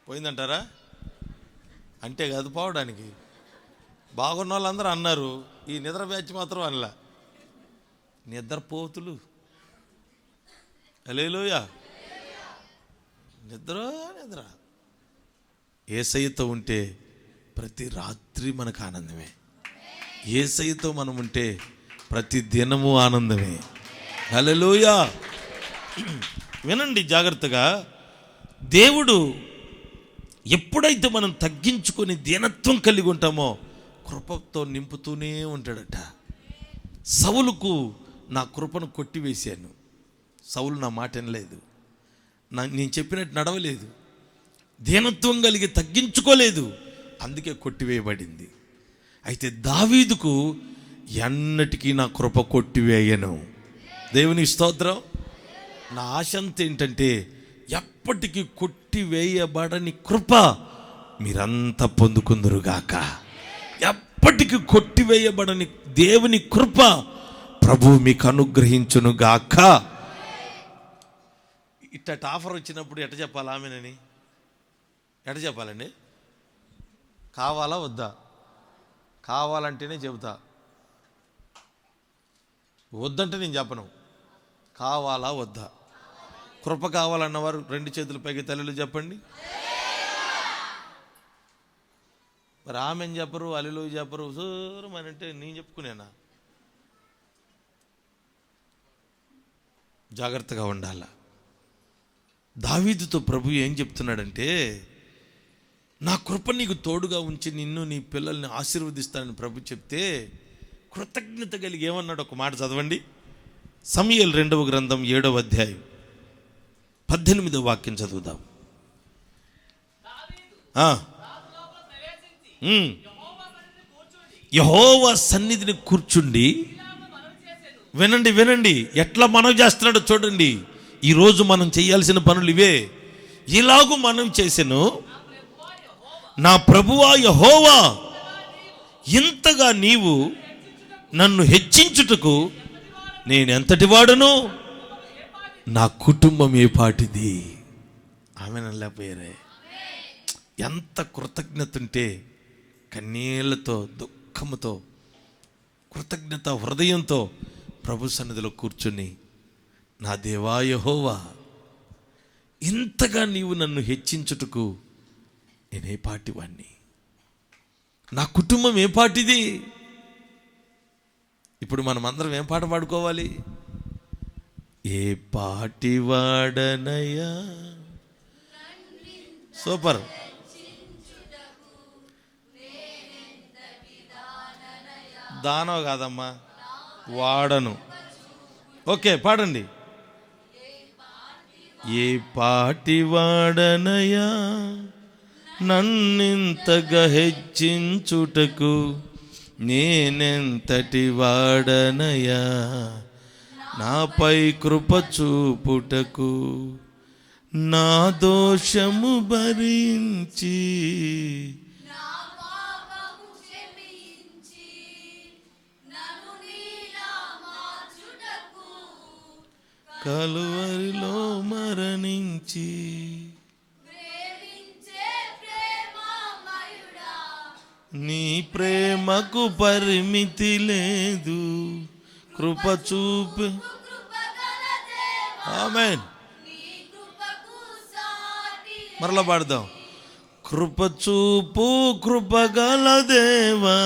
A: పోయిందంటారా? అంటే కాదు పోవడానికి. బాగున్న వాళ్ళందరూ అన్నారు, ఈ నిద్ర బ్యాచ్ మాత్రం అనలా. నిద్రపోతులు. హల్లెలూయా. నిద్ర యేసయ్యతో ఉంటే ప్రతి రాత్రి మనకు ఆనందమే. యేసయ్యతో మనం ఉంటే ప్రతి దినము ఆనందమే. హల్లెలూయా. వినండి జాగ్రత్తగా. దేవుడు ఎప్పుడైతే మనం తగ్గించుకొని దీనత్వం కలిగి ఉంటామో కృపతో నింపుతూనే ఉంటాడట. సౌలుకు నా కృపను కొట్టివేశాను, సౌలు నా మాట వినలేదు, నేను చెప్పినట్టు నడవలేదు, దీనత్వం కలిగి తగ్గించుకోలేదు, అందుకే కొట్టివేయబడింది. అయితే దావీదుకు ఎన్నటికీ నా కృప కొట్టివేయను. దేవుని స్తోత్రం. నా ఆశ అంత ఏంటంటే ఎప్పటికీ కొట్టివేయబడని కృప మీరంతా పొందుకుందురుగాక. ఎప్పటికీ కొట్టివేయబడని దేవుని కృప ప్రభువు మీకు అనుగ్రహించునుగాక. ఇట్టటి ఆఫర్ వచ్చినప్పుడు ఎట్ట చెప్పాలి ఆమెనని? ఎట్ట చెప్పాలండి? కావాలా వద్దా? కావాలంటేనే చెబుతా, వద్దంటే నేను చెప్పను. కావాలా వద్దా? కృప కావాలన్నవారు 2 చేతుల పైకి తల్లులు చెప్పండి. మరి ఆమెను చెప్పరు, అల్లులు చెప్పరు, సూరమని అంటే నేను చెప్పుకునేనా? జాగ్రత్తగా ఉండాల. దావీదుతో ప్రభు ఏం చెప్తున్నాడంటే, నా కృప నీకు తోడుగా ఉంచి నిన్ను నీ పిల్లల్ని ఆశీర్వదిస్తానని ప్రభు చెప్తే కృతజ్ఞత కలిగి ఏమన్నాడు? ఒక మాట చదవండి. సమూయేలు 2వ గ్రంథం 7వ అధ్యాయం 18వ వాక్యం చదువుదాం. యెహోవా సన్నిధిని కూర్చుండి, వినండి వినండి, ఎట్లా మనవి చేస్తున్నాడో చూడండి. ఈరోజు మనం చేయాల్సిన పనులు ఇవే. ఇలాగూ మనం చేసెను, నా ప్రభువా యెహోవా, ఇంతగా నీవు నన్ను హెచ్చించుటకు నేనెంతటి వాడును, నా కుటుంబం ఏ పాటిది. ఆమె నల్లపోయారే. ఎంత కృతజ్ఞత ఉంటే కన్నీళ్లతో దుఃఖముతో కృతజ్ఞత హృదయంతో ప్రభు సన్నిధిలో కూర్చుని, నా దేవా యెహోవా, ఇంతగా నీవు నన్ను హెచ్చించుటకు నేనే పాటివాణ్ణి, నా కుటుంబం ఏ పాటిది. ఇప్పుడు మనం అందరం ఏం పాట పాడుకోవాలి? ఏ పాటివాడనయ్యా. సూపర్. దానవ కాదమ్మా, వాడను. ఓకే, పాడండి. ఏ పాటివాడనయ్యా నన్నింతగా హెచ్చించుటకు నేనెంతటి వాడనయ్యా, నాపై కృప చూపుటకు, నా దోషము భరించి కలువరిలో మరణించి నీ ప్రేమకు పరిమితి లేదు, కృప చూపి. ఆమేన్. మరలా పాడదాం. కృప చూపు కృపగల దేవా,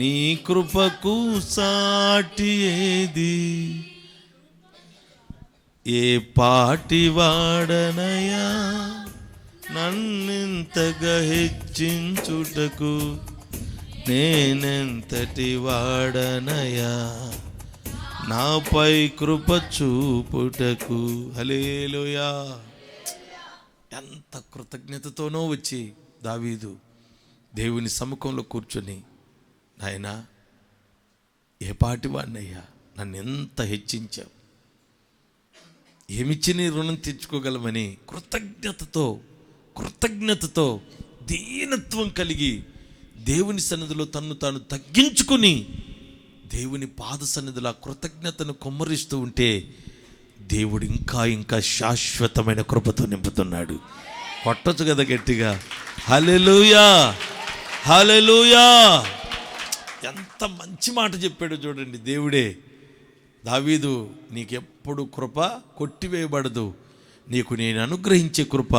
A: నీ కృపకు సాటి ఏది. ఏ పాటి వాడనయ్యా నన్నింతగా హెచ్చించుటకు నేనెంతటి వాడనయ్యా, నాపై కృప చూపుటకు. హల్లెలూయా. ఎంత కృతజ్ఞతతోనో వచ్చి దావీదు దేవుని సముఖంలో కూర్చొని, నాయనా ఏ పాటి వాడినయ్యా, నన్ను ఎంత హెచ్చించావు, ఏమిచ్చి నీ రుణం తెచ్చుకోగలమని కృతజ్ఞతతో దీనత్వం కలిగి దేవుని సన్నిధిలో తన్ను తాను తగ్గించుకుని దేవుని పాద సన్నిధిలో ఆ కృతజ్ఞతను కుమ్మరిస్తూ ఉంటే దేవుడు ఇంకా శాశ్వతమైన కృపతో నింపుతున్నాడు. కొట్టొచ్చు కదా గట్టిగా. హల్లెలూయా, హల్లెలూయా. ఎంత మంచి మాట చెప్పాడు చూడండి దేవుడే. దావీదు, నీకెప్పుడు కృప కొట్టివేయబడదు, నీకు నేను అనుగ్రహించే కృప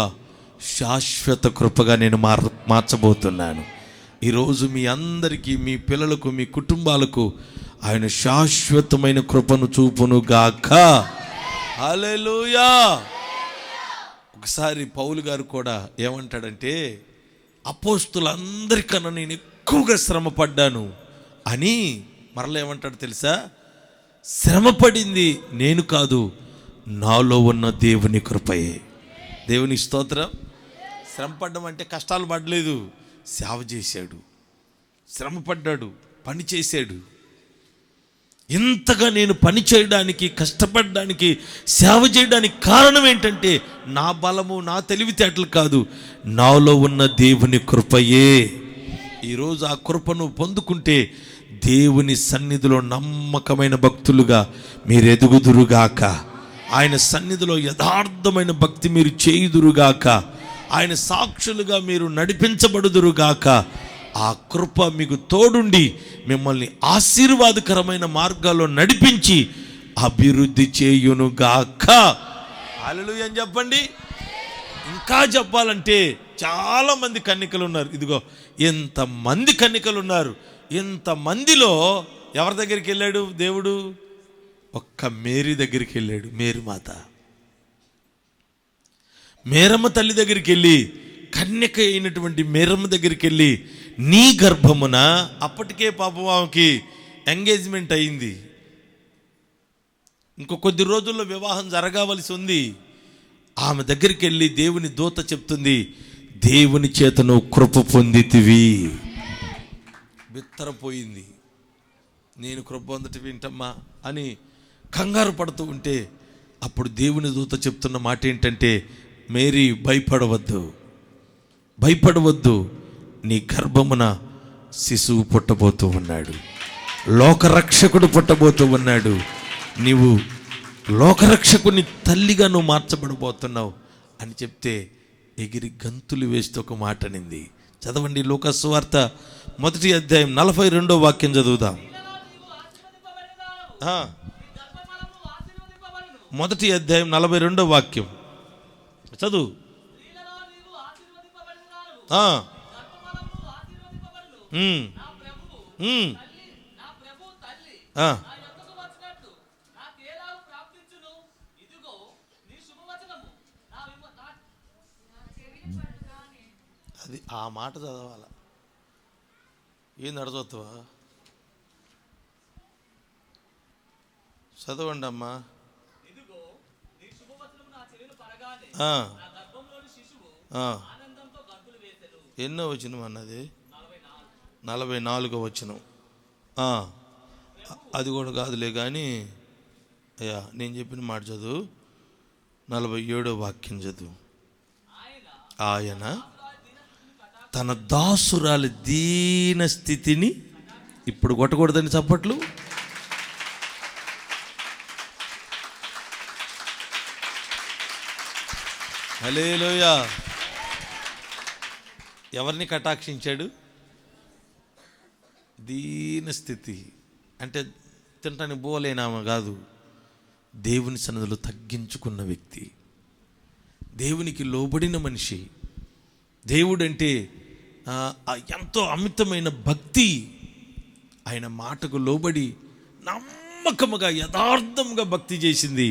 A: శాశ్వత కృపగా నేను మార్చబోతున్నాను. ఈరోజు మీ అందరికీ, మీ పిల్లలకు, మీ కుటుంబాలకు ఆయన శాశ్వతమైన కృపను చూపును గాక. హల్లెలూయా. ఒకసారి పౌలు గారు కూడా ఏమంటాడంటే, అపోస్తులందరికన్నా నేను ఎక్కువగా శ్రమపడ్డాను అని. మరలా ఏమంటాడు తెలుసా? శ్రమపడింది నేను కాదు, నాలో ఉన్న దేవుని కృపయే. దేవుని స్తోత్రం. శ్రమ పడ్డం అంటే కష్టాలు పడలేదు, సేవ చేశాడు, శ్రమ పడ్డాడు, పని చేశాడు. ఇంతగా నేను పని చేయడానికి, కష్టపడడానికి, సేవ చేయడానికి కారణం ఏంటంటే నా బలము, నా తెలివితేటలు కాదు, నాలో ఉన్న దేవుని కృపయే. ఈరోజు ఆ కృపను పొందుకుంటే దేవుని సన్నిధిలో నమ్మకమైన భక్తులుగా మీరు ఎదుగుదురుగాక. ఆయన సన్నిధిలో యథార్థమైన భక్తి మీరు చేయుదురుగాక. ఆయన సాక్షులుగా మీరు నడిపించబడుదురుగాక. ఆ కృప మీకు తోడుండి మిమ్మల్ని ఆశీర్వాదకరమైన మార్గాల్లో నడిపించి అభివృద్ధి చేయునుగాక. హల్లెలూయా అని చెప్పండి. ఇంకా చెప్పాలంటే చాలామంది కన్యకలు ఉన్నారు. ఇదిగో ఎంతమంది కన్యకలు ఉన్నారు. ఇంతమందిలో ఎవరి దగ్గరికి వెళ్ళాడు దేవుడు? ఒక్క మేరీ దగ్గరికి వెళ్ళాడు. మేరీ మాత, మేరమ్మ తల్లి దగ్గరికి వెళ్ళి, కన్యక అయినటువంటి మేరమ్మ దగ్గరికి వెళ్ళి, నీ గర్భమున, అప్పటికే పాపం ఆమెకి ఎంగేజ్మెంట్ అయింది, ఇంకో కొద్ది రోజుల్లో వివాహం జరగవలసి ఉంది. ఆమె దగ్గరికి వెళ్ళి దేవుని దూత చెప్తుంది, దేవుని చేత నువ్వు కృప పొందితివి. బిత్తరపోయింది. నేను కృప పొందటి వింటమ్మా అని కంగారు పడుతూ ఉంటే అప్పుడు దేవుని దూత చెప్తున్న మాట ఏంటంటే, మేరీ భయపడవద్దు, భయపడవద్దు, నీ గర్భమున శిశువు పుట్టబోతూ ఉన్నాడు, లోకరక్షకుడు పుట్టబోతూ ఉన్నాడు, నీవు లోకరక్షకుని తల్లిగా నువ్వు మార్చబడబోతున్నావు అని చెప్తే ఎగిరి గంతులు వేస్తూ ఒక మాట అనింది. చదవండి లూకా సువార్త 1వ అధ్యాయం 42వ వాక్యం చదువుదాం. 1వ అధ్యాయం 42వ వాక్యం చదువు. అది ఆ మాట చదవాల. ఏం నడచొస్తావా? చదవండి అమ్మా. ఎన్నో వచనం అన్నది? 44వ వచనం. అది కూడా కాదులే కానీ అయ్యా నేను చెప్పిన మాట చదువు. 47వ వాక్యం చదువు. ఆయన తన దాసురాలి దీన స్థితిని, ఇప్పుడు కొట్టకూడదని చప్పట్లు, హల్లెలూయా. ఎవరిని కటాక్షించాడు? దీన స్థితి అంటే తింటానికి పోలేనామా కాదు, దేవుని సన్నిధిలో తగ్గించుకున్న వ్యక్తి, దేవునికి లోబడిన మనిషి. దేవుడంటే ఎంతో అమితమైన భక్తి. ఆయన మాటకు లోబడి నమ్మకముగా యథార్థముగా భక్తి చేసింది.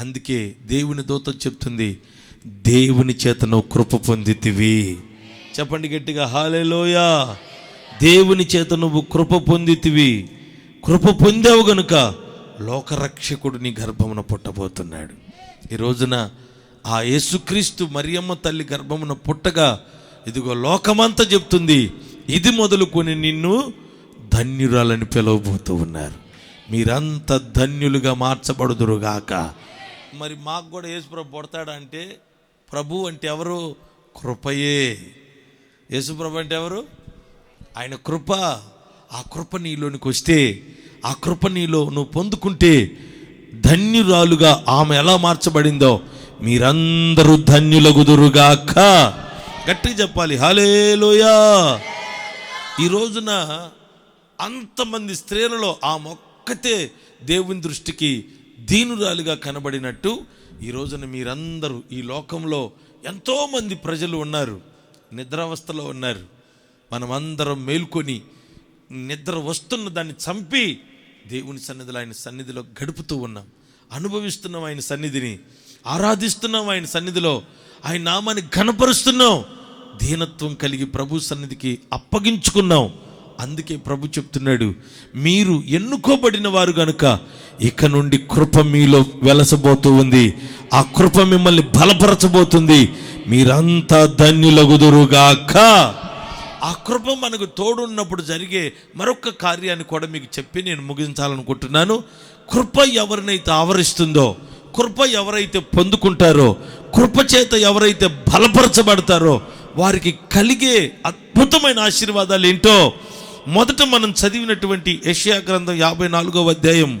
A: అందుకే దేవుని దూత చెప్తుంది, దేవుని చేత నువ్వు కృప పొందితివి. చెప్పండి గట్టిగా హల్లెలూయా. దేవుని చేత నువ్వు కృప పొందితివి. కృప పొందావు గనుక లోకరక్షకుడు నీ గర్భమున పుట్టబోతున్నాడు. ఈ రోజున ఆ యేసుక్రీస్తు మరియమ్మ తల్లి గర్భమున పుట్టగా ఇదిగో లోకమంతా చెప్తుంది, ఇది మొదలుకొని నిన్ను ధన్యురాలని పిలవబోతూ ఉన్నారు. మీరంతా ధన్యులుగా మార్చబడుదురుగాక. మరి మాకు కూడా యేసుప్రభు పుడతాడా అంటే, ప్రభు అంటే ఎవరు? కృపయే. యేసుప్రభు అంటే ఎవరు? ఆయన కృప. ఆ కృప నీలోనికి వస్తే, ఆ కృప నీలో నువ్వు పొందుకుంటే ధన్యురాలుగా ఆమె ఎలా మార్చబడిందో మీరందరూ ధన్యులగుదురుగాక. గట్టిగా చెప్పాలి హల్లెలూయా. ఈ రోజున అంతమంది స్త్రీలలో ఆ మొక్కతే దేవుని దృష్టికి దీనురాలుగా కనబడినట్టు ఈ రోజున మీరందరూ ఈ లోకంలో ఎంతోమంది ప్రజలు ఉన్నారు, నిద్రావస్థలో ఉన్నారు. మనమందరం మేల్కొని నిద్ర వస్తున్న దాన్ని చంపి దేవుని సన్నిధిలో, ఆయన సన్నిధిలో గడుపుతూ ఉన్నాం, అనుభవిస్తున్నాం, ఆయన సన్నిధిని ఆరాధిస్తున్నాం, ఆయన సన్నిధిలో ఆయన నామాన్ని ఘనపరుస్తున్నాం, దీనత్వం కలిగి ప్రభు సన్నిధికి అప్పగించుకున్నాం. అందుకే ప్రభు చెప్తున్నాడు, మీరు ఎన్నుకోబడిన వారు గనుక ఇక నుండి కృప మీలో వెలసబోతూ ఉంది. ఆ కృప మిమ్మల్ని బలపరచబోతుంది. మీరంతా ధన్యులగుదురుగాక. ఆ కృప మనకు తోడున్నప్పుడు జరిగే మరొక కార్యాన్ని కూడా మీకు చెప్పి నేను ముగించాలనుకుంటున్నాను. కృప ఎవరినైతే ఆవరిస్తుందో, కృప ఎవరైతే పొందుకుంటారో, కృప చేత ఎవరైతే బలపరచబడతారో వారికి కలిగే అద్భుతమైన ఆశీర్వాదాలు ఏంటో మొదట మనం చదివినటువంటి యెషయా గ్రంథం 54వ అధ్యాయం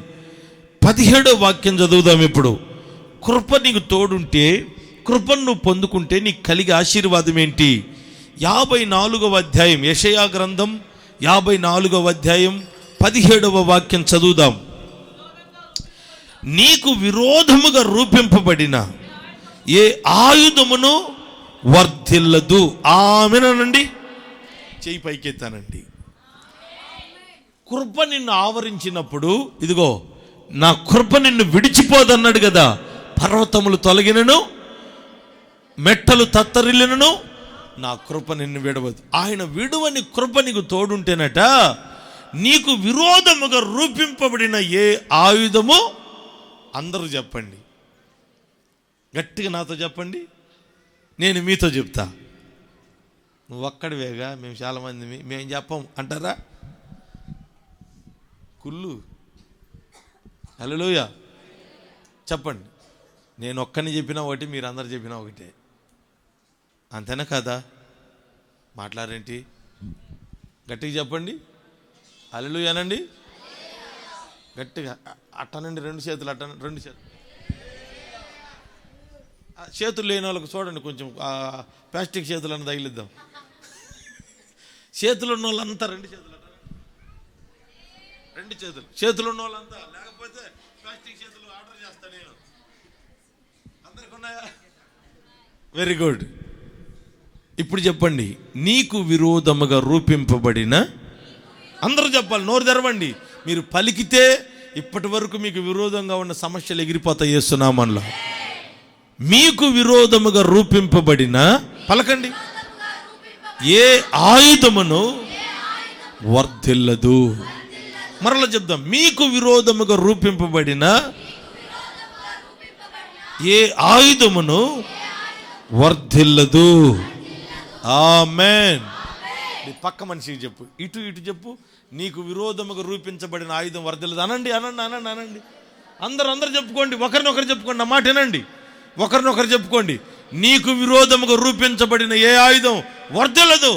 A: 17వ వాక్యం చదువుదాం. ఇప్పుడు కృప నీకు తోడుంటే, కృపను నువ్వు పొందుకుంటే నీకు కలిగే ఆశీర్వాదం ఏంటి? 54వ అధ్యాయం, యెషయా గ్రంథం 54వ అధ్యాయం 17వ వాక్యం చదువుదాం. నీకు విరోధముగా రూపింపబడిన ఏ ఆయుధమును వర్ధిల్లదు. ఆమేనండి. చెయ్యి పైకెత్తానండి. కృప నిన్ను ఆవరించినప్పుడు, ఇదిగో నా కృప నిన్ను విడిచిపోదన్నాడు కదా. పర్వతములు తొలగినను, మెట్టలు తత్తరిల్లినను, నా కృప నిన్ను విడవదు. ఆయన విడువని కృప నీకు తోడుంటేనట, నీకు విరోధముగా రూపింపబడిన ఏ ఆయుధము, అందరూ చెప్పండి, గట్టిగా నాతో చెప్పండి, నేను మీతో చెప్తా. నువ్వు ఒక్కడివేగా, మేము చాలామంది మేము చెప్పం అంటారా? కుళ్ళు. హల్లెలూయా. చెప్పండి. నేను ఒక్కని చెప్పినా ఒకటి, మీరు అందరు చెప్పినా ఒకటే. అంతేనా కదా? మాట్లాడేంటి? గట్టిగా చెప్పండి. హల్లెలూయానండి. గట్టిగా అట్టనండి. రెండు చేతులు అట్టనండి. రెండు చేతులు. చేతులు లేని వాళ్ళకి చూడండి, కొంచెం ప్లాస్టిక్ చేతులు అని తగిలిద్దాం. చేతులు ఉన్న వాళ్ళంతా రెండు చేతులు అట్ట, రెండు చేతులు. చేతులు ఉన్న వాళ్ళంతా, లేకపోతే ప్లాస్టిక్ చేతులు ఆర్డర్ చేస్తా నేను. అందరికి ఉన్నాయా? Very good. ఇప్పుడు చెప్పండి, నీకు విరోధముగా రూపింపబడిన, అందరూ చెప్పాలి, నోరు తెరవండి. మీరు పలికితే ఇప్పటి వరకు మీకు విరోధంగా ఉన్న సమస్యలు ఎగిరిపోతాయి యేసు నామములో. మీకు విరోధముగా రూపింపబడిన, పలకండి, ఏ ఆయుధమును వర్ధిల్లదు. మరలా చెప్దాం, మీకు విరోధముగా రూపింపబడిన ఏ ఆయుధమును వర్ధిల్లదు. ఆమేన్. పక్క మనిషికి చెప్పు, ఇటు ఇటు చెప్పు, నీకు విరోధముగా రూపించబడిన ఆయుధం వర్ధిల్లదు. అనండి అనండి అనండి అనండి. అందరూ చెప్పుకోండి, ఒకరినొకరు చెప్పుకోండి. నా మాట వినండి, ఒకరినొకరు చెప్పుకోండి. నీకు విరోధముగా రూపించబడిన ఏ ఆయుధం వర్ధిల్లదు.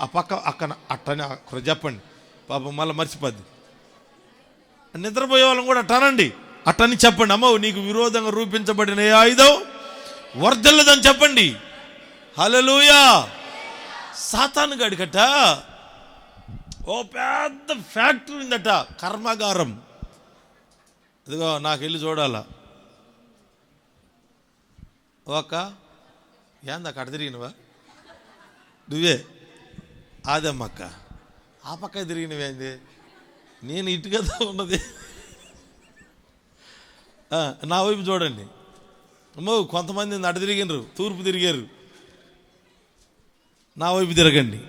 A: ఆ పక్క అక్కన అట్టని అక్కడ చెప్పండి. పాపం మళ్ళీ మర్చిపోద్ది. నిద్రపోయే వాళ్ళని కూడా అట్టనండి, అట్టని చెప్పండి. అమ్మ, నీకు విరోధంగా రూపించబడిన ఏ ఆయుధం వర్ధిల్లదని చెప్పండి. హల్లెలూయా. సాతాను గాడికట ఓ పెద్ద ఫ్యాక్టరీ ఉందట, కర్మాగారం. ఇదిగో నాకు వెళ్ళి చూడాలా. ఒక ఏంది అక్కడ తిరిగినవా నువ్వే? ఆదమ్మక్క ఆ పక్క తిరిగినవేంది? నేను ఇటు కదా ఉన్నది. నా వైపు చూడండి. అమ్మో, కొంతమంది అటు తిరిగినరు, తూర్పు తిరిగారు. నా వైపు తిరగండి,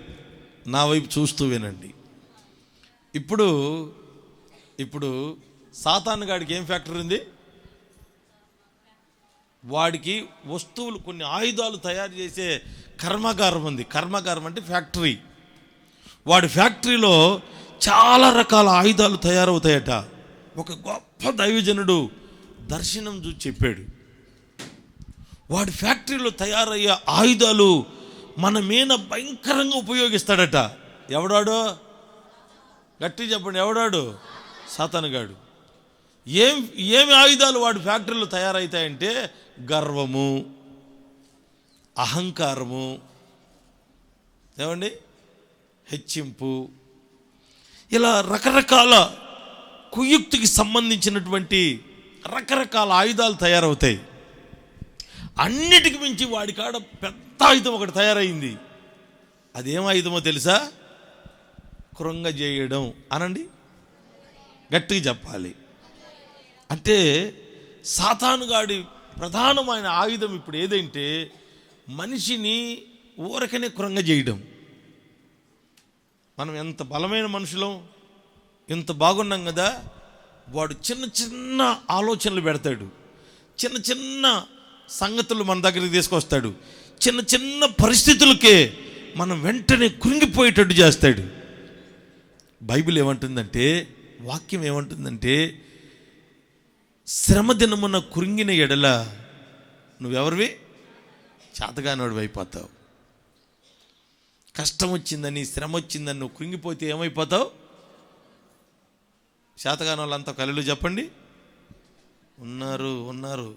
A: నా వైపు చూస్తూ వినండి. ఇప్పుడు సాతాను గాడికి ఏం ఫ్యాక్టరీ ఉంది? వాడికి వస్తువులు, కొన్ని ఆయుధాలు తయారు చేసే కర్మాగారం ఉంది. కర్మాగారం అంటే ఫ్యాక్టరీ. వాడి ఫ్యాక్టరీలో చాలా రకాల ఆయుధాలు తయారవుతాయట. ఒక గొప్ప దైవజనుడు దర్శనం చూసి చెప్పాడు, వాడి ఫ్యాక్టరీలో తయారయ్యే ఆయుధాలు మన మీద భయంకరంగా ఉపయోగిస్తాడట. ఎవడాడు? గట్టి చెప్పండి, ఎవడాడు? సాతానుగాడు. ఏమి ఆయుధాలు వాడి ఫ్యాక్టరీలో తయారవుతాయంటే గర్వము, అహంకారము, ఏమండి, హెచ్చింపు, ఇలా రకరకాల కుయుక్తికి సంబంధించినటువంటి రకరకాల ఆయుధాలు తయారవుతాయి. అన్నిటికి మించి వాడి కాడ పెద్ద ఆయుధం ఒకటి తయారైంది. అదేం ఆయుధమో తెలుసా? కృంగజేయడం. అనండి, గట్టిగా చెప్పాలి. అంటే సాతానుగాడి ప్రధానమైన ఆయుధం ఇప్పుడు ఏదంటే మనిషిని ఊరకనే కృంగజేయడం. మనం ఎంత బలమైన మనుషులం, ఎంత బాగున్నాం కదా. వాడు చిన్న చిన్న ఆలోచనలు పెడతాడు, చిన్న చిన్న సంగతులు మన దగ్గరికి తీసుకొస్తాడు, చిన్న చిన్న పరిస్థితులకే మనం వెంటనే కృంగిపోయేటట్టు చేస్తాడు. బైబిల్ ఏమంటుందంటే, వాక్యం ఏమంటుందంటే, శ్రమ దినమున కృంగిన ఎడల నువ్వెవరివి? చేతగానోడివి అయిపోతావు. కష్టం వచ్చిందని, శ్రమ వచ్చిందని నువ్వు కృంగిపోతే ఏమైపోతావు? చేతగాని వాళ్ళంతా కళ్ళు చెప్పండి. ఉన్నారు.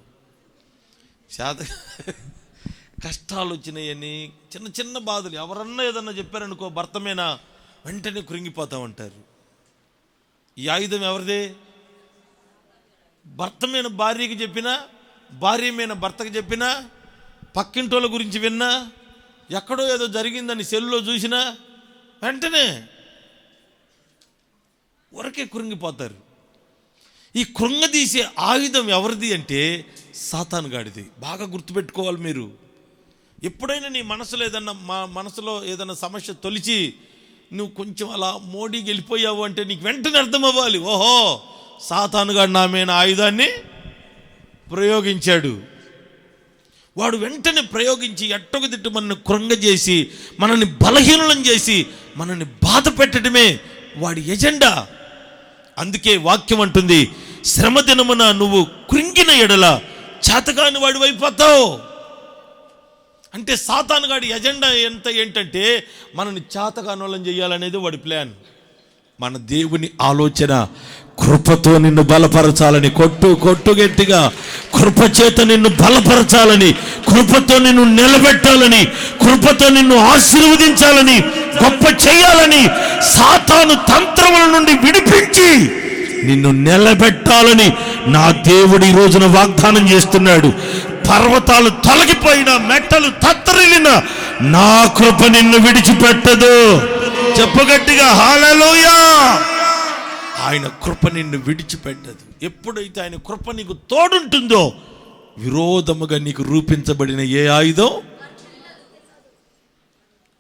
A: కష్టాలు వచ్చినాయని, చిన్న చిన్న బాధలు, ఎవరన్నా ఏదన్నా చెప్పారనుకో, భర్త మీద వెంటనే కృంగిపోతా ఉంటారు. ఈ ఆయుధం ఎవరిదే? భర్త మీద భార్యకి చెప్పినా, భార్య మీద భర్తకి చెప్పినా, పక్కింటోళ్ళ గురించి విన్నా, ఎక్కడో ఏదో జరిగిందని సెల్లో చూసినా వెంటనే ఊరకే కృంగిపోతారు. ఈ కృంగదీసే ఆయుధం ఎవరిది అంటే సాతాను గాడిది. బాగా గుర్తుపెట్టుకోవాలి మీరు. ఎప్పుడైనా నీ మనసులో ఏదన్నా, మా మనసులో ఏదైనా సమస్య తొలిచి నువ్వు కొంచెం అలా మోడీకి వెళ్ళిపోయావు అంటే నీకు వెంటనే అర్థం అవ్వాలి, ఓహో సాతానుగాడు నా మీద ఆయుధాన్ని ప్రయోగించాడు. వాడు వెంటనే ప్రయోగించి ఎట్టొక తిట్టు మనల్ని కృంగజేసి, మనల్ని బలహీనం చేసి, మనల్ని బాధ పెట్టడమే వాడి ఎజెండా. అందుకే వాక్యం అంటుంది, శ్రమ దినమున నువ్వు కృంగిన ఎడల చేతగాని వాడు అయిపోతావు. అంటే సాతానుగాడి ఎజెండా ఏంటంటే మనల్ని చేతగానోళ్ళని చేయాలనేది వాడి ప్లాన్. మన దేవుని ఆలోచన కృపతో నిన్ను బలపరచాలని. కొట్టు గట్టిగా. కృపచేత నిన్ను బలపరచాలని, కృపతో నిన్ను నిలబెట్టాలని, కృపతో నిన్ను ఆశీర్వదించాలని, గొప్ప చేయాలని, సాతాను తంత్రముల నుండి విడిపించి నిన్ను నిలబెట్టాలని నా దేవుడు ఈ రోజున వాగ్దానం చేస్తున్నాడు. పర్వతాలు తొలగిపోయినా, మెట్టలు తత్తరిల్లినా నా కృప నిన్ను విడిచిపెట్టదు. చెప్పగట్టిగా హల్లెలూయా. ఆయన కృప నిన్ను విడిచిపెట్టదు. ఎప్పుడైతే ఆయన కృప నీకు తోడుంటుందో, విరోధముగా నీకు రూపించబడిన ఏ ఆయుధం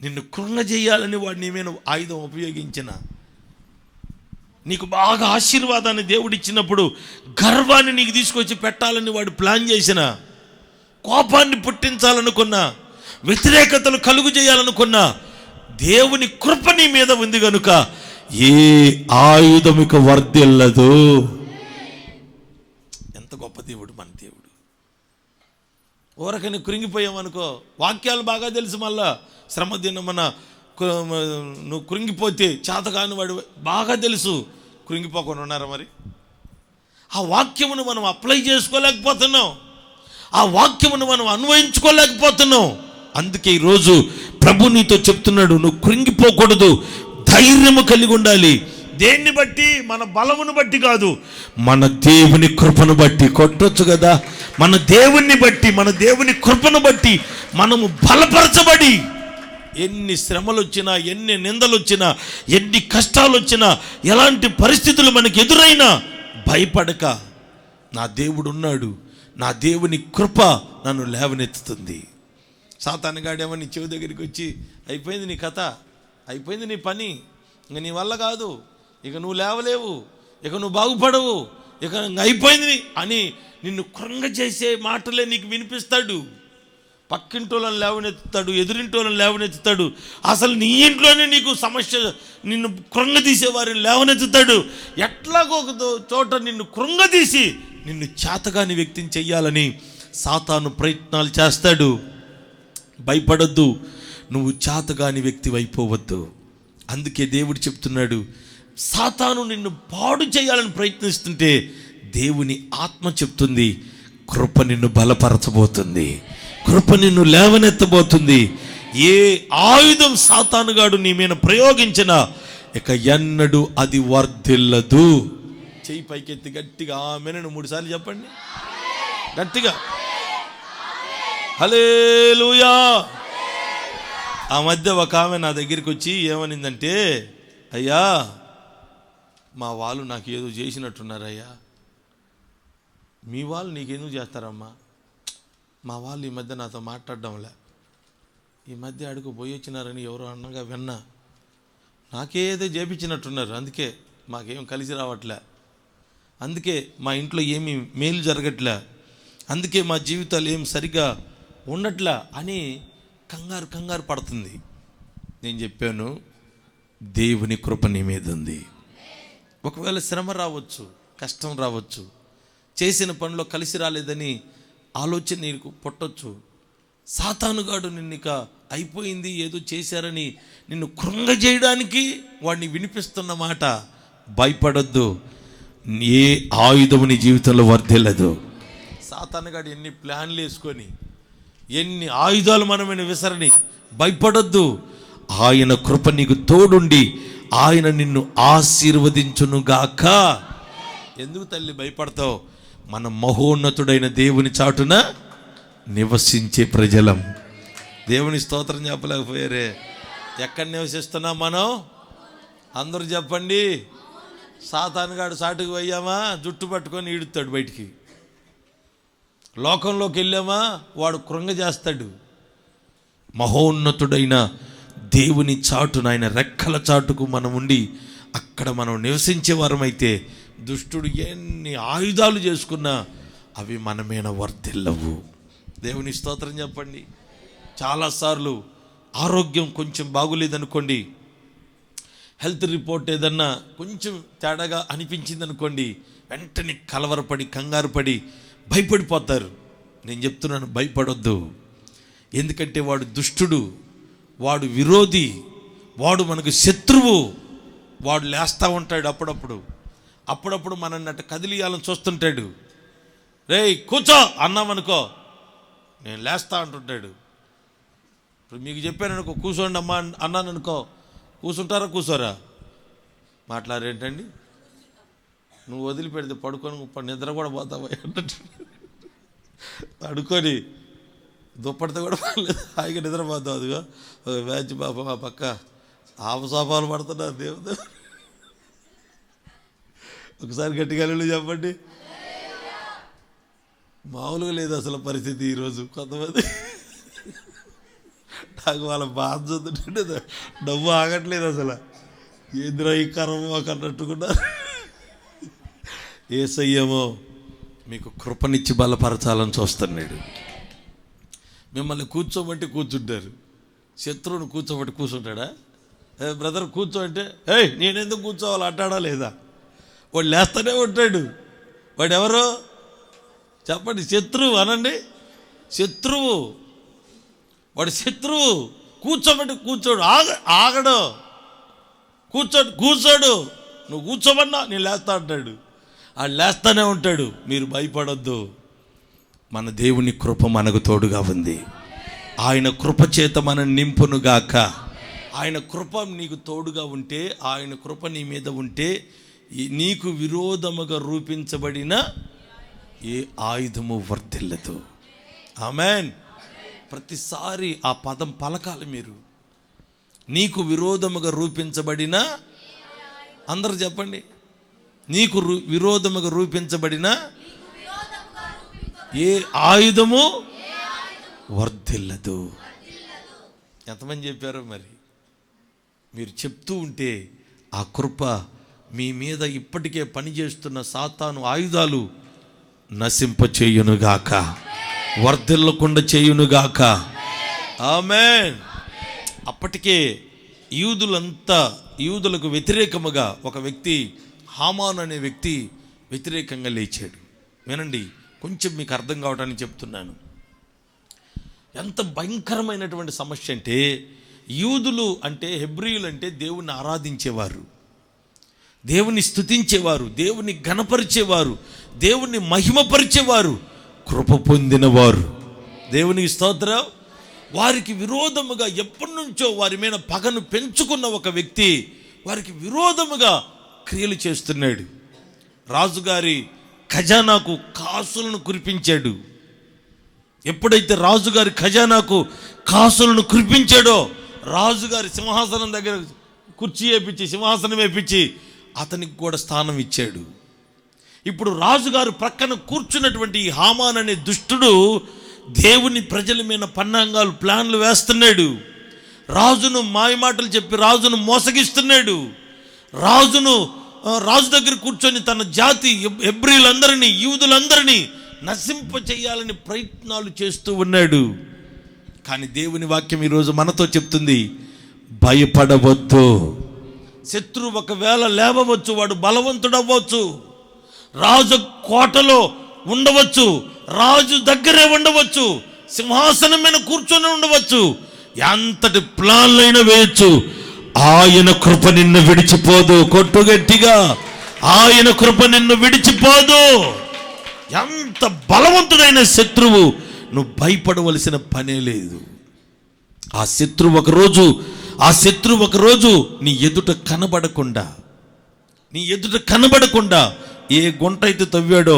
A: నిన్ను కృంగజేయాలని వాడు నీ మీద ఆయుధం ఉపయోగించిన, నీకు బాగా ఆశీర్వాదాన్ని దేవుడిచ్చినప్పుడు గర్వాన్ని నీకు తీసుకొచ్చి పెట్టాలని వాడు ప్లాన్ చేసిన, కోపాన్ని పుట్టించాలనుకున్నా, వ్యతిరేకతలు కలుగు చేయాలనుకున్నా, దేవుని కృప నీ మీద ఉంది కనుక ఏ ఆయుధమిక వర్ధిల్లదు. ఎంత గొప్ప దేవుడు మన దేవుడు. ఊరకని కృంగిపోయామనుకో, వాక్యాలు బాగా తెలుసు, మళ్ళా శ్రమ దినమన నువ్వు కృంగిపోతే చేతగాని వాడు బాగా తెలుసు. కృంగిపోకుండా ఉన్నారా మరి? ఆ వాక్యమును మనం అప్లై చేసుకోలేకపోతున్నాం, ఆ వాక్యమును మనం అన్వయించుకోలేకపోతున్నాం. అందుకే ఈరోజు ప్రభు నీతో చెప్తున్నాడు, నువ్వు కృంగిపోకూడదు, ధైర్యము కలిగి ఉండాలి. దేన్ని బట్టి? మన బలమును బట్టి కాదు, మన దేవుని కృపను బట్టి. కొట్టొచ్చు కదా. మన దేవుణ్ణి బట్టి, మన దేవుని కృపను బట్టి మనము బలపరచబడి, ఎన్ని శ్రమలు వచ్చినా, ఎన్ని నిందలు వచ్చినా, ఎన్ని కష్టాలు వచ్చినా, ఎలాంటి పరిస్థితులు మనకు ఎదురైనా భయపడక, నా దేవుడు ఉన్నాడు, నా దేవుని కృప నన్ను లేవనెత్తుతుంది. సాతానుగాడేమో నీ చెవి దగ్గరికి వచ్చి, అయిపోయింది నీ కథ, అయిపోయింది నీ పని, ఇంక నీ వల్ల కాదు, ఇక నువ్వు లేవలేవు, ఇక నువ్వు బాగుపడవు, ఇక అయిపోయింది అని నిన్ను కృంగజేసే మాటలే నీకు వినిపిస్తాడు. పక్కింటోళ్ళని లేవనెత్తుతాడు, ఎదురింటోళ్ళని లేవనెత్తుతాడు, అసలు నీ ఇంట్లోనే నీకు సమస్య, నిన్ను కృంగదీసే వారిని లేవనెత్తుతాడు. ఎట్లాగో ఒక చోట నిన్ను కృంగదీసి నిన్ను చేతగాని వ్యక్తిని చెయ్యాలని సాతాను ప్రయత్నాలు చేస్తాడు. భయపడొద్దు, నువ్వు చేతగాని వ్యక్తి అయిపోవద్దు. అందుకే దేవుడు చెప్తున్నాడు, సాతాను నిన్ను పాడు చేయాలని ప్రయత్నిస్తుంటే దేవుని ఆత్మ చెప్తుంది, కృప నిన్ను బలపరచబోతుంది, కృప నిన్ను లేవనెత్తబోతుంది. ఏ ఆయుధం సాతానుగాడు నీ మీద ప్రయోగించిన ఇక ఎన్నడూ అది వర్ధిల్లదు. చెయ్యి పైకెత్తి గట్టిగా ఆమేన్ 3 సార్లు చెప్పండి గట్టిగా. హల్లెలూయా. ఆ మధ్య ఒక ఆమె నా దగ్గరికి వచ్చి ఏమనిందంటే, అయ్యా మా వాళ్ళు నాకు ఏదో చేసినట్టున్నారయ్యా. మీ వాళ్ళు నీకెందుకు చేస్తారమ్మా? మా వాళ్ళు ఈ మధ్య నాతో మాట్లాడడంలే, ఈ మధ్య అడుగు పోయి వచ్చినారని ఎవరో అన్నగా విన్నా. నాకేదో చేపించినట్టున్నారు, అందుకే మాకేం కలిసి రావట్లే, అందుకే మా ఇంట్లో ఏమీ మేలు జరగట్లే, అందుకే మా జీవితాలు ఏం సరిగా ఉండట్లా అని కంగారు పడుతుంది. నేను చెప్పాను, దేవుని కృప నీ మీద ఉంది. ఒకవేళ శ్రమ రావచ్చు, కష్టం రావచ్చు, చేసిన పనిలో కలిసి రాలేదని ఆలోచన నీకు పుట్టొచ్చు. సాతానుగాడు నిన్నిక అయిపోయింది ఏదో చేశారని నిన్ను కృంగజేయడానికి వాడిని వినిపిస్తున్న మాట, భయపడొద్దు, ఏ ఆయుధము నీ జీవితంలో వర్ధిల్లదు. సాతానుగాడు ఎన్ని ప్లాన్లు వేసుకొని ఎన్ని ఆయుధాలు మనమైన విసరని, భయపడొద్దు, ఆయన కృప నీకు తోడుండి ఆయన నిన్ను ఆశీర్వదించునుగాక. ఎందుకు తల్లి భయపడతావు? మన మహోన్నతుడైన దేవుని చాటున నివసించే ప్రజలం. దేవుని స్తోత్రం చెప్పలేకపోయారే. ఎక్కడ నివసిస్తున్నాం మనం? అందరూ చెప్పండి. సాతానుగాడు సాటుకు పోయామా, జుట్టు పట్టుకొని ఈడుతాడు బయటికి. లోకంలోకి వెళ్ళామా, వాడు కృంగ చేస్తాడు. మహోన్నతుడైన దేవుని చాటున, ఆయన రెక్కల చాటుకు మనం ఉండి అక్కడ మనం నివసించే వారమైతే దుష్టుడు ఎన్ని ఆయుధాలు చేసుకున్నా అవి మన మీద వర్ధిల్లవు. దేవుని స్తోత్రం చెప్పండి. చాలాసార్లు ఆరోగ్యం కొంచెం బాగులేదనుకోండి, హెల్త్ రిపోర్ట్ ఏదన్నా కొంచెం తేడాగా అనిపించింది అనుకోండి, వెంటనే కలవరపడి కంగారు పడి భయపడిపోతారు. నేను చెప్తున్నాను, భయపడొద్దు. ఎందుకంటే వాడు దుష్టుడు, వాడు విరోధి, వాడు మనకు శత్రువు. వాడు లేస్తూ ఉంటాడు అప్పుడప్పుడు మనల్ని అట్ట కదిలియాలని చూస్తుంటాడు. రేయ్ కూర్చో అన్నామనుకో, నేను లేస్తా అంటుంటాడు. ఇప్పుడు మీకు చెప్పాననుకో, కూర్చోండి అమ్మా అన్నాను అనుకో, కూర్చుంటారా కూర్చోరా? మాట్లాడేంటండి, నువ్వు వదిలిపెడితే పడుకొని నిద్ర కూడా పోతావా అన్నట్టు పడుకొని దుప్పటితో కూడా పర్లేదు, హాయిగా నిద్రపోతావు. అదిగో వ్యాచ్ పాప మా పక్క ఆపసాపాలు పడుతున్నారు. దేవుడు ఒకసారి గట్టిగా చెప్పండి. మామూలుగా లేదు అసలు పరిస్థితి ఈరోజు. కొంతమంది నాకు వాళ్ళ బాధ చూస్తుంటే డబ్బు ఆగట్లేదు అసలు. ఏంద్రా ఈ కర్మ అన్నట్టుకున్నారు. యేసయ్యేమో మీకు కృపనిచ్చి బలపరచాలని చూస్తున్నాడు. మిమ్మల్ని కూర్చోబట్టి కూర్చుంటారు, శత్రువుని కూర్చోబట్టి కూర్చుంటాడా? బ్రదర్ కూర్చో అంటే, ఏయ్ నేనెందుకు కూర్చోవాలి అంటాడా లేదా? వాడు లేస్తూనే ఉంటాడు. వాడు ఎవరు చెప్పండి? శత్రువు అనండి. శత్రువు, వాడు శత్రువు. కూర్చోబట్టి కూర్చోడు, ఆగడు. కూర్చోడు, నువ్వు కూర్చోమన్నా నేను లేస్తా అంటాడు. ఆ లేస్తూనే ఉంటాడు. మీరు భయపడొద్దు, మన దేవుని కృప మనకు తోడుగా ఉంది. ఆయన కృప చేత మనం నింపునుగాక. ఆయన కృప నీకు తోడుగా ఉంటే, ఆయన కృప నీ మీద ఉంటే, నీకు విరోధముగా రూపించబడిన ఏ ఆయుధము వర్ధిల్లదు. ఆమేన్. ప్రతిసారి ఆ పదం పలకాలి మీరు. నీకు విరోధముగా రూపించబడిన, అందరూ చెప్పండి, నీకు విరోధముగా రూపించబడిన ఏ ఆయుధము వర్ధిల్లదు. ఎంతమంది చెప్పారో మరి. మీరు చెప్తూ ఉంటే ఆ కృప మీ మీద ఇప్పటికే పనిచేస్తున్న సాతాను ఆయుధాలు నశింపచేయునుగాక, వర్ధిల్లకుండా చేయునుగాక. ఆమేన్. అప్పటికే యూదులకు వ్యతిరేకముగా ఒక వ్యక్తి, హామాను అనే వ్యక్తి వ్యతిరేకంగా లేచాడు. వినండి, కొంచెం మీకు అర్థం కావడానికి చెప్తున్నాను. ఎంత భయంకరమైనటువంటి సమస్య అంటే, యూదులు అంటే, హెబ్రీయులు అంటే దేవుణ్ణి ఆరాధించేవారు, దేవుని స్తుతించేవారు, దేవుని ఘనపరిచేవారు, దేవుని మహిమపరిచేవారు, కృప పొందినవారు. దేవునికి స్తోత్రం. వారికి విరోధముగా ఎప్పటి నుంచో వారి మీద పగను పెంచుకున్న ఒక వ్యక్తి వారికి విరోధముగా క్రియలు చేస్తున్నాడు. రాజుగారి ఖజానాకు కాసులను కురిపించాడు. ఎప్పుడైతే రాజుగారి ఖజానాకు కాసులను కురిపించాడో, రాజుగారి సింహాసనం దగ్గర కుర్చీ వేపించి, సింహాసనం వేపించి అతనికి కూడా స్థానం ఇచ్చాడు. ఇప్పుడు రాజుగారు ప్రక్కన కూర్చున్నటువంటి ఈ హామాన్ అనే దుష్టుడు దేవుని ప్రజల మీద పన్నాంగాలు, ప్లాన్లు వేస్తున్నాడు. రాజును మాయమాటలు చెప్పి రాజును మోసగిస్తున్నాడు. రాజు దగ్గర కూర్చొని తన జాతి హెబ్రీలందరినీ, యూదులందరినీ నశింప చేయాలని ప్రయత్నాలు చేస్తూ ఉన్నాడు. కానీ దేవుని వాక్యం ఈరోజు మనతో చెప్తుంది, భయపడవద్దు. శత్రువు ఒకవేళ లేవవచ్చు, వాడు బలవంతుడవ్వచ్చు, రాజు కోటలో ఉండవచ్చు, రాజు దగ్గరే ఉండవచ్చు, సింహాసనం మీద కూర్చొని ఉండవచ్చు, ఎంతటి ప్లాన్లైనా వేయచ్చు, ఆయన కృప నిన్ను విడిచిపోదు. కొట్టు గట్టిగా, ఆయన కృప నిన్ను విడిచిపోదు. ఎంత బలవంతుడైన శత్రువు, నువ్వు భయపడవలసిన పనే లేదు. ఆ శత్రువు ఒకరోజు నీ ఎదుట కనబడకుండా ఏ గుంట అయితే తవ్వాడో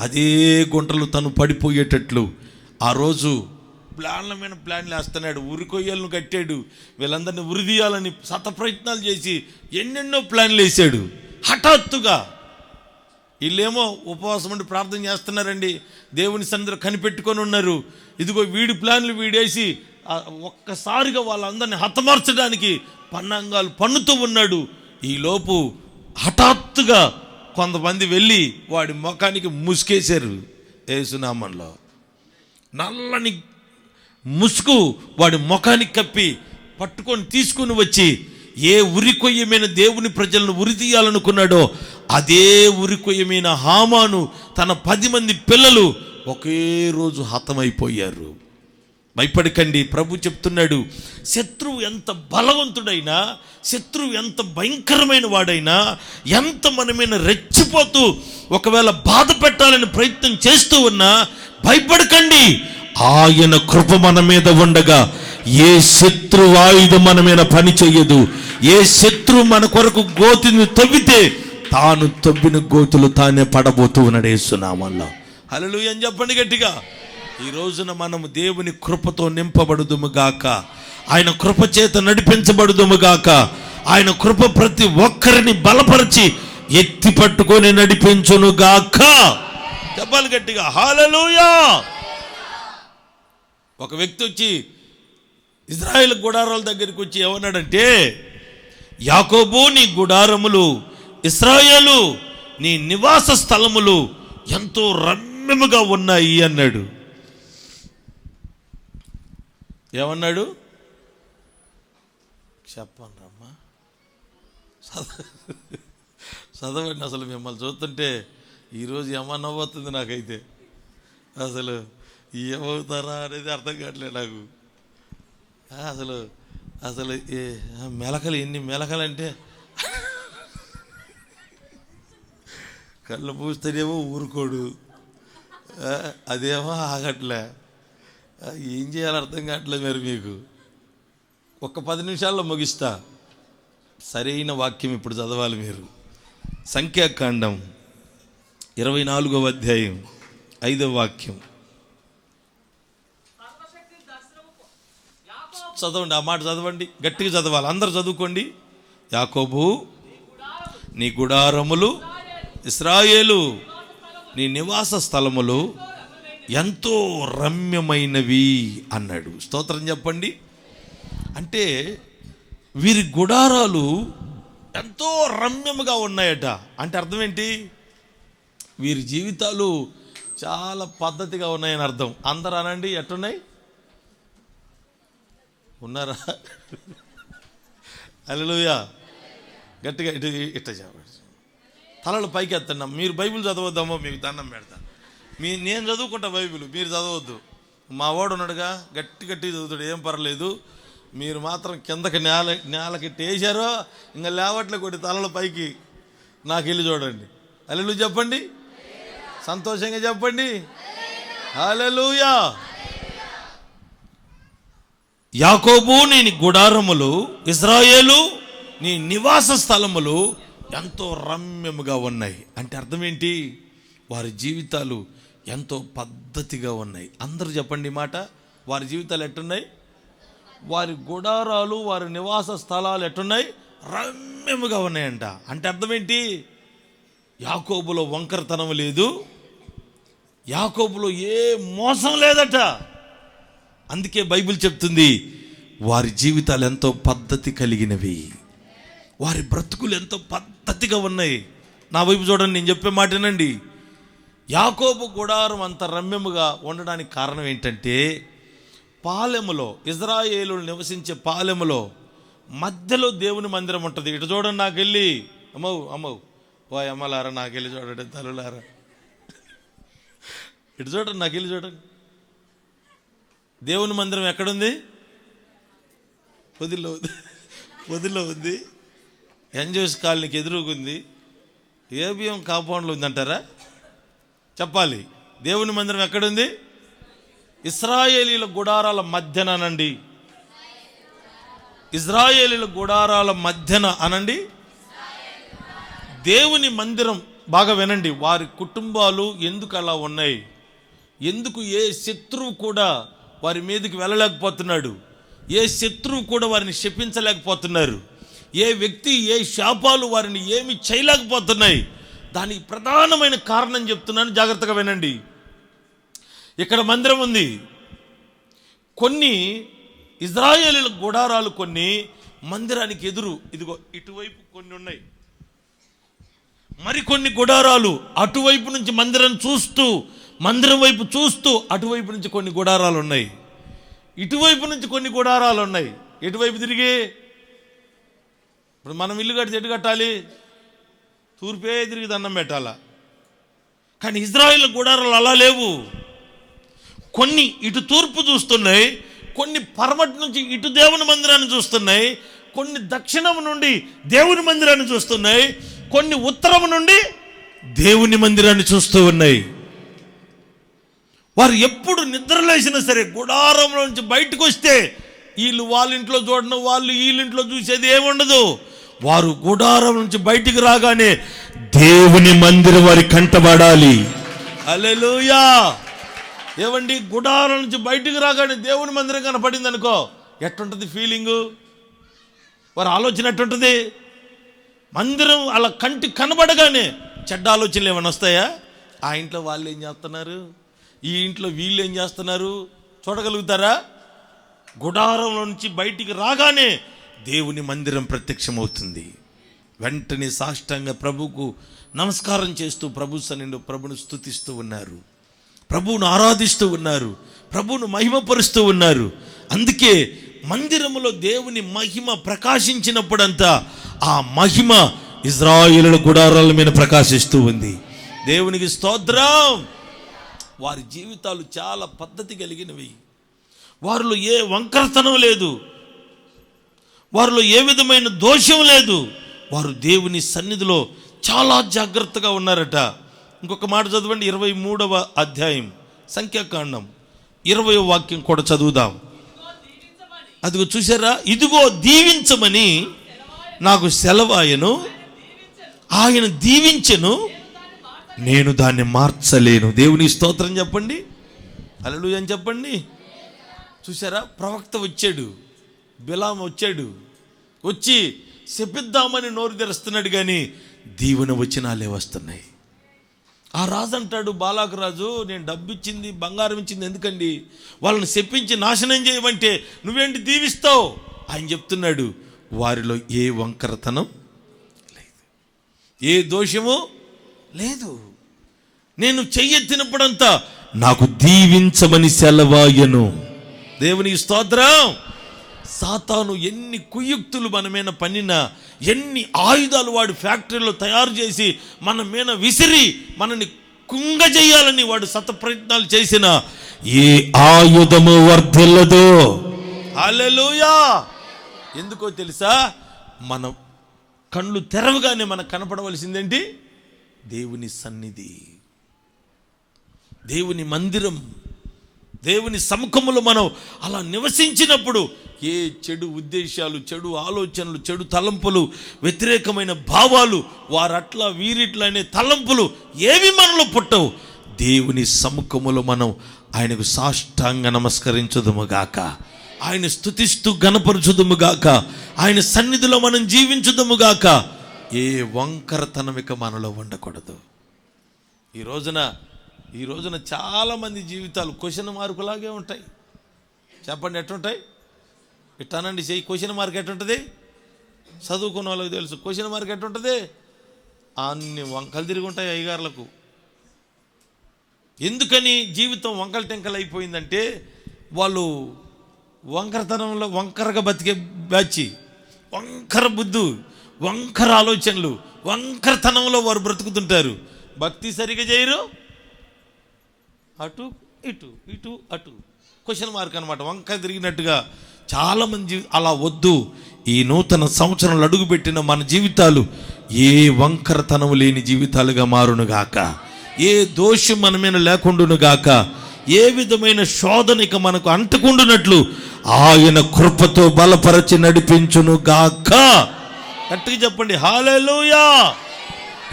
A: అదే గుంటలు తను పడిపోయేటట్లు ఆ రోజు ప్లాన్ల మీద ప్లాన్లు వేస్తున్నాడు. ఉరికొయ్యలను కట్టాడు, వీళ్ళందరినీ ఉరిదీయాలని ప్రయత్నాలు చేసి ఎన్నెన్నో ప్లాన్లు వేసాడు. హఠాత్తుగా వీళ్ళేమో ఉపవాసం ఉండి ప్రార్థన చేస్తున్నారండి, దేవుని సన్నిధిలో కనిపెట్టుకొని ఉన్నారు. ఇదిగో వీడి ప్లాన్లు వీడేసి ఒక్కసారిగా వాళ్ళందరినీ హతమార్చడానికి పన్నాంగాలు పన్నుతూ ఉన్నాడు. ఈలోపు హఠాత్తుగా కొంతమంది వెళ్ళి వాడి ముఖానికి ముసుకేశారు. యేసునామంలో నల్లని ముసుగు వాడి ముఖానికి కప్పి పట్టుకొని తీసుకుని వచ్చి ఏ ఉరికొయ్యమైన దేవుని ప్రజలను ఉరి తీయాలనుకున్నాడో అదే ఉరికొయ్యమైన హామాను తన 10 మంది పిల్లలు ఒకే రోజు హతమైపోయారు. భయపడకండి, ప్రభు చెప్తున్నాడు, శత్రువు ఎంత బలవంతుడైనా, శత్రువు ఎంత భయంకరమైన వాడైనా, ఎంత మన మీద రెచ్చిపోతూ ఒకవేళ బాధ పెట్టాలని ప్రయత్నం చేస్తూ ఉన్నా భయపడకండి. ఆయన కృప మన మీద ఉండగా ఏ శత్రువు ఆయుధం మన మీద పని చెయ్యదు. ఏ శత్రువు మన కొరకు గోతిని తవ్వితే తాను తవ్విన గోతులు తానే పడబోతూ ఉన్నాడు యేసునామములో. హల్లెలూయా అని చెప్పండి గట్టిగా. ఈ రోజున మనము దేవుని కృపతో నింపబడుదుము గాక, ఆయన కృప చేత నడిపించబడుదుము గాక. ఆయన కృప ప్రతి ఒక్కరిని బలపరిచి ఎత్తి పట్టుకొని నడిపించును గాక. చెప్పాలి గట్టిగా, హల్లెలూయా. ఒక వ్యక్తి వచ్చి ఇశ్రాయేలు గుడారాల దగ్గరికి వచ్చి ఏమన్నాడంటే, యాకోబు నీ గుడారములు, ఇశ్రాయేలు నీ నివాస స్థలములు ఎంతో రమ్యముగా ఉన్నాయి అన్నాడు. ఏమన్నాడు చెప్పండి రమ్మా, చదవండి. అసలు మిమ్మల్ని చూస్తుంటే ఈరోజు ఏమన్నా నవ్వుతుంది నాకైతే. అసలు ఏమవుతారా అనేది అర్థం కావట్లేదు నాకు. అసలు మెలకలు, ఎన్ని మెలకలు అంటే కళ్ళు పూస్తేనేమో ఊరుకోడు, అదేమో ఆగట్లే. ఏం చేయాలో అర్థం కావట్లేదు. మరి మీకు ఒక్క 10 నిమిషాల్లో ముగిస్తా. సరైన వాక్యం ఇప్పుడు చదవాలి మీరు. సంఖ్యాకాండం 24వ అధ్యాయం 5వ వాక్యం చదవండి. ఆ మాట చదవండి, గట్టిగా చదవాలి, అందరు చదువుకోండి. యాకోబు నీ గుడారములు, ఇశ్రాయేలు నీ నివాస స్థలములు ఎంతో రమ్యమైనవి అన్నాడు. స్తోత్రం చెప్పండి. అంటే వీరి గుడారాలు ఎంతో రమ్యముగా ఉన్నాయట. అంటే అర్థం ఏంటి? వీరి జీవితాలు చాలా పద్ధతిగా ఉన్నాయని అర్థం. అందరూ అనండి, ఎట్టున్నాయి? ఉన్నారా? హల్లెలూయా. గట్టిగా ఇట్ట చెప్పండి, తలలు పైకి ఎత్తండి. మీరు బైబిల్ చదవద్దామో మీకు దండం పెడతాను. నేను చదువుకుంటా బైబిల్, మీరు చదవద్దు. మా వాడు ఉన్నాడుగా, గట్టి చదువుతాడు, ఏం పర్లేదు. మీరు మాత్రం కిందకి నేలకి వేసారో ఇంకా లేవట్లే కొట్టి తలల పైకి నాకు వెళ్ళి చూడండి. హల్లెలూయా చెప్పండి, సంతోషంగా చెప్పండి. హల్లెలూయా. యాకోబు నీ గుడారములు, ఇశ్రాయేలు నీ నివాస స్థలములు ఎంతో రమ్యముగా ఉన్నాయి. అంటే అర్థం ఏంటి? వారి జీవితాలు ఎంతో పద్ధతిగా ఉన్నాయి. అందరూ చెప్పండి మాట. వారి జీవితాలు ఎట్టున్నాయి? వారి గుడారాలు, వారి నివాస స్థలాలు ఎట్టున్నాయి? రమ్యముగా ఉన్నాయంట. అంటే అర్థం ఏంటి? యాకోబులో వంకరతనం లేదు, యాకోబులో ఏ మోసం లేదట. అందుకే బైబిల్ చెప్తుంది, వారి జీవితాలు ఎంతో పద్ధతి కలిగినవి, వారి బ్రతుకులు ఎంతో పద్ధతిగా ఉన్నాయి. నా వైపు చూడండి, నేను చెప్పే మాటనండి. యాకోబు గుడారం అంత రమ్యముగా ఉండడానికి కారణం ఏంటంటే, పాలెములో, ఇజ్రాయేలులు నివసించే పాలెములో మధ్యలో దేవుని మందిరం ఉంటుంది. ఇటు చూడండి, నాకెళ్ళి అమ్మవు ఓ అమ్మలారా, నాకెళ్ళి చూడండి, తల్లులారా ఇటు చూడండి, నాకెళ్ళి చూడండి. దేవుని మందిరం ఎక్కడుంది? పొదిలో ఉంది. ఎన్జిఓస్ కాలనీకి ఎదురుగుంది. ఏబిఎం కాంపౌండ్లో ఉందంటారా? చెప్పాలి. దేవుని మందిరం ఎక్కడుంది? ఇశ్రాయేలీల గుడారాల మధ్యన అనండి. ఇశ్రాయేలీల గుడారాల మధ్యన అనండి. దేవుని మందిరం బాగా వినండి. వారి కుటుంబాలు ఎందుకు అలా ఉన్నాయి, ఎందుకు ఏ శత్రువు కూడా వారి మీదకి వెళ్ళలేకపోతున్నాడు, ఏ శత్రువు కూడా వారిని శపించలేకపోతున్నారు, ఏ వ్యక్తి, ఏ శాపాలు వారిని ఏమి చేయలేకపోతున్నాయి, దానికి ప్రధానమైన కారణం చెప్తున్నాను, జాగ్రత్తగా వినండి. ఇక్కడ మందిరం ఉంది. కొన్ని ఇజ్రాయేలీల గుడారాలు కొన్ని మందిరానికి ఎదురు, ఇదిగో ఇటువైపు కొన్ని ఉన్నాయి. మరికొన్ని గుడారాలు అటువైపు నుంచి మందిరం వైపు చూస్తూ అటువైపు నుంచి కొన్ని గుడారాలు ఉన్నాయి. ఇటువైపు నుంచి కొన్ని గుడారాలు ఉన్నాయి. ఎటువైపు తిరిగి? ఇప్పుడు మనం ఇల్లు కడితే ఎటు కట్టాలి? తూర్పే తిరిగి దండం పెట్టాలా. కానీ ఇజ్రాయేల్ గుడారాలు అలా లేవు. కొన్ని ఇటు తూర్పు చూస్తున్నాయి, కొన్ని పరమటి నుంచి ఇటు దేవుని మందిరాన్ని చూస్తున్నాయి, కొన్ని దక్షిణం నుండి దేవుని మందిరాన్ని చూస్తున్నాయి, కొన్ని ఉత్తరం నుండి దేవుని మందిరాన్ని చూస్తూ ఉన్నాయి. వారు ఎప్పుడు నిద్రలేసినా సరే గుడారంలో నుంచి బయటకు వస్తే వీళ్ళు వాళ్ళ ఇంట్లో చూడడం, వాళ్ళు వీళ్ళింట్లో చూసేది ఏముండదు. వారు గుడారం నుంచి బయటికి రాగానే దేవుని మందిరం వారి కంటబడాలి. హల్లెలూయా. ఏవండి, గుడారం నుంచి బయటికి రాగానే దేవుని మందిరం కనపడింది అనుకో, ఎట్టుంటుంది ఫీలింగు? వారి ఆలోచన ఎట్టుంటుంది? మందిరం అలా కంటికి కనబడగానే చెడ్డ ఆలోచనలు ఏమైనా వస్తాయా? ఆ ఇంట్లో వాళ్ళు ఏం చేస్తున్నారు, ఈ ఇంట్లో వీళ్ళు ఏం చేస్తున్నారు చూడగలుగుతారా? గుడారంలో నుంచి బయటికి రాగానే దేవుని మందిరం ప్రత్యక్షమవుతుంది. వెంటనే సాష్టాంగ ప్రభువుకు నమస్కారం చేస్తూ ప్రభు సన్నిధిలో ప్రభును స్తుతిస్తూ ఉన్నారు, ప్రభువును ఆరాధిస్తూ ఉన్నారు, ప్రభువును మహిమపరుస్తూ ఉన్నారు. అందుకే మందిరములో దేవుని మహిమ ప్రకాశించినప్పుడంతా ఆ మహిమ ఇజ్రాయేలుల గుడారాల మీద ప్రకాశిస్తూ ఉంది. దేవునికి స్తోత్రం. వారి జీవితాలు చాలా పద్ధతి కలిగినవి. వారిలో ఏ వంకరతనం లేదు, వారిలో ఏ విధమైన దోషం లేదు. వారు దేవుని సన్నిధిలో చాలా జాగ్రత్తగా ఉన్నారట. ఇంకొక మాట చదవండి, 23వ అధ్యాయం సంఖ్యాకాండం 20వ వాక్యం కూడా చదువుదాం. అదిగో చూసారా, ఇదిగో దీవించమని నాకు సెలవాయను, ఆయన దీవించెను, నేను దాన్ని మార్చలేను. దేవుని స్తోత్రం చెప్పండి, హల్లెలూయా అని చెప్పండి. చూసారా, ప్రవక్త వచ్చాడు, బిలాం వచ్చాడు, వచ్చి శపిద్దామని నోరు తెరుస్తున్నాడు, కానీ దీవెన వచనాలే వస్తున్నాయి. ఆ రాజు అంటాడు, బాలాకు రాజు, నేను డబ్బు ఇచ్చింది, బంగారం ఇచ్చింది ఎందుకండి? వాళ్ళని శపించి నాశనం చేయమంటే నువ్వేంటి దీవిస్తావు? ఆయన చెప్తున్నాడు, వారిలో ఏ వంకరతనం లేదు, ఏ దోషము లేదు. నేను చెయ్యెత్తినప్పుడంతా నాకు దీవించమని సెలవాయను. దేవుని స్తోత్రం. సాతాను ఎన్ని కుయుక్తులు మన మీద పన్నినా, ఎన్ని ఆయుధాలు వాడు ఫ్యాక్టరీలో తయారు చేసి మన మీద విసిరి మనని కుంగజేయాలని వాడు శతప్రయత్నాలు చేసిన ఏ ఆయుధము వర్ధిల్లదు. హల్లెలూయా. ఎందుకో తెలుసా? మన కళ్ళు తెరవగానే మనకు కనపడవలసిందేంటి? దేవుని సన్నిధి, దేవుని మందిరం, దేవుని సముఖములో మనం అలా నివసించినప్పుడు ఏ చెడు ఉద్దేశాలు, చెడు ఆలోచనలు, చెడు తలంపులు, వ్యతిరేకమైన భావాలు, వారట్లా వీరిట్లా అనే తలంపులు ఏవి మనలో పుట్టవు. దేవుని సముఖములో మనం ఆయనకు సాష్టాంగ నమస్కరించుదుముగాక, ఆయన స్తుతిస్తూ గణపరచుదుముగాక, ఆయన సన్నిధిలో మనం జీవించుదుముగాక. ఏ వంకరతనం ఇక మనలో ఉండకూడదు. ఈ రోజున చాలామంది జీవితాలు క్వశ్చన్ మార్కులాగే ఉంటాయి. చెప్పండి, ఎట్లుంటాయి? ఇట్టానండి చెయ్యి. క్వశ్చన్ మార్క్ ఎట్టుంటుంది? చదువుకున్న వాళ్ళకి తెలుసు క్వశ్చన్ మార్క్ ఎట్టుంటుంది. అన్ని వంకలు తిరిగి ఉంటాయి అయ్యగారులకు. ఎందుకని జీవితం వంకల టెంకలు అయిపోయిందంటే వాళ్ళు వంకరతనంలో వంకరగా బతికే బ్యాచి, వంకర బుద్ధు, వంకర ఆలోచనలు, వంకరతనంలో వారు బ్రతుకుతుంటారు. భక్తి సరిగా చేయరు, అటు ఇటు ఇటు అటు క్వశ్చన్ మార్క్ అనమాట, వంక తిరిగినట్టుగా. చాలామంది అలా వద్దు. ఈ నూతన సంవత్సరంలో అడుగుపెట్టిన మన జీవితాలు ఏ వంకరతనం లేని జీవితాలుగా మారునుగాక, ఏ దోషం మన మీద లేకుండునుగాక, ఏ విధమైన శోధనిక మనకు అంటుకుండునట్లు ఆయన కృపతో బలపరచి నడిపించునుగాక. గట్టిగా చెప్పండి హల్లెలూయా.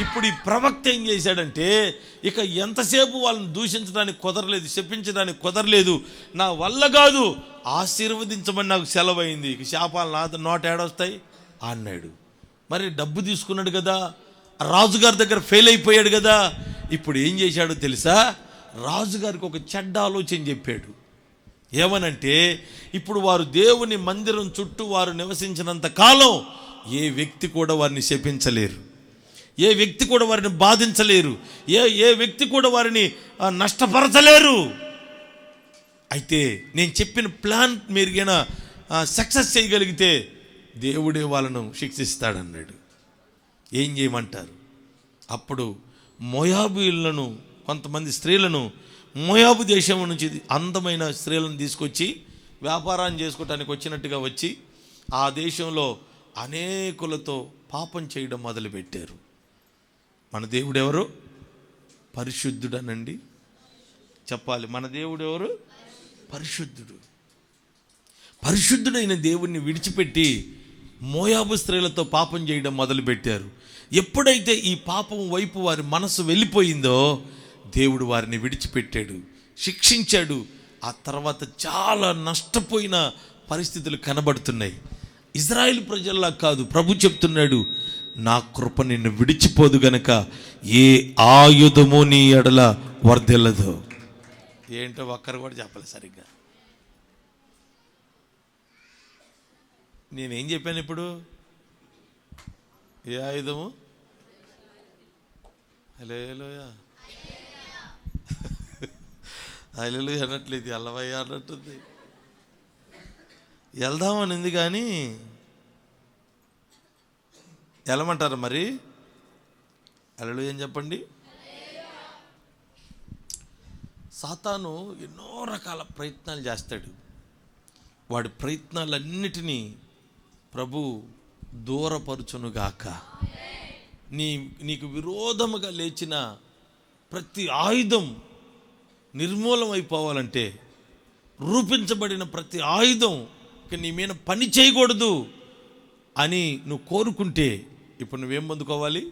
A: ఇప్పుడు ఈ ప్రవక్త ఏం చేశాడంటే, ఇక ఎంతసేపు వాళ్ళని దూషించడానికి కుదరలేదు, శపించడానికి కుదరలేదు. నా వల్ల కాదు, ఆశీర్వదించమని నాకు సెలవైంది. ఇక శాపాలు నోట ఏడొస్తాయి అన్నాడు. మరి డబ్బు తీసుకున్నాడు కదా, రాజుగారి దగ్గర ఫెయిల్ అయిపోయాడు కదా. ఇప్పుడు ఏం చేశాడో తెలుసా? రాజుగారికి ఒక చెడ్డ ఆలోచన చెప్పాడు. ఏమనంటే, ఇప్పుడు వారు దేవుని మందిరం చుట్టూ వారు నివసించినంత కాలం ఏ వ్యక్తి కూడా వారిని శపించలేరు, ఏ వ్యక్తి కూడా వారిని బాధించలేరు, ఏ వ్యక్తి కూడా వారిని నష్టపరచలేరు. అయితే నేను చెప్పిన ప్లాన్ మీరు సక్సెస్ చేయగలిగితే దేవుడే వాళ్ళను శిక్షిస్తాడన్నాడు. ఏం చేయమంటారు? అప్పుడు మోయాబీయులను, కొంతమంది స్త్రీలను మోయాబు దేశం నుంచి అందమైన స్త్రీలను తీసుకొచ్చి వ్యాపారాన్ని చేసుకోవటానికి వచ్చినట్టుగా వచ్చి ఆ దేశంలో అనేకులతో పాపం చేయడం మొదలుపెట్టారు. మన దేవుడు ఎవరు? పరిశుద్ధుడనండి చెప్పాలి. మన దేవుడు ఎవరు? పరిశుద్ధుడు. పరిశుద్ధుడైన దేవుణ్ణి విడిచిపెట్టి మోయాబు స్త్రీలతో పాపం చేయడం మొదలుపెట్టారు. ఎప్పుడైతే ఈ పాపం వైపు వారి మనసు వెళ్ళిపోయిందో దేవుడు వారిని విడిచిపెట్టాడు, శిక్షించాడు. ఆ తర్వాత చాలా నష్టపోయిన పరిస్థితులు కనబడుతున్నాయి. ఇజ్రాయేల్ ప్రజల్లా కాదు, ప్రభు చెప్తున్నాడు, నా కృప నిన్ను విడిచిపోదు గనక ఏ ఆయుధము నీ ఎడల వర్ధిల్లదు. ఏంటో ఒక్కరు కూడా చెప్పలేదు సరిగ్గా. నేనేం చెప్పాను ఇప్పుడు? ఏ ఆయుధము? హల్లెలూయా హల్లెలూయా అనట్లేదు, ఎల్లవయ్యా అన్నట్టుంది. వెళ్దామని ఉంది కానీ వెళ్ళమంటారు మరి. హల్లెలూయా అని చెప్పండి. సాతాను ఎన్నో రకాల ప్రయత్నాలు చేస్తాడు. వాడి ప్రయత్నాలన్నిటినీ ప్రభు దూరపరుచునుగాక. నీకు విరోధముగా లేచిన ప్రతి ఆయుధం నిర్మూలం అయిపోవాలంటే, రూపించబడిన ప్రతి ఆయుధం ఇక నీ మీద పని చేయకూడదు అని నువ్వు కోరుకుంటే ఇప్పుడు నువ్వేం పొందుకోవాలి?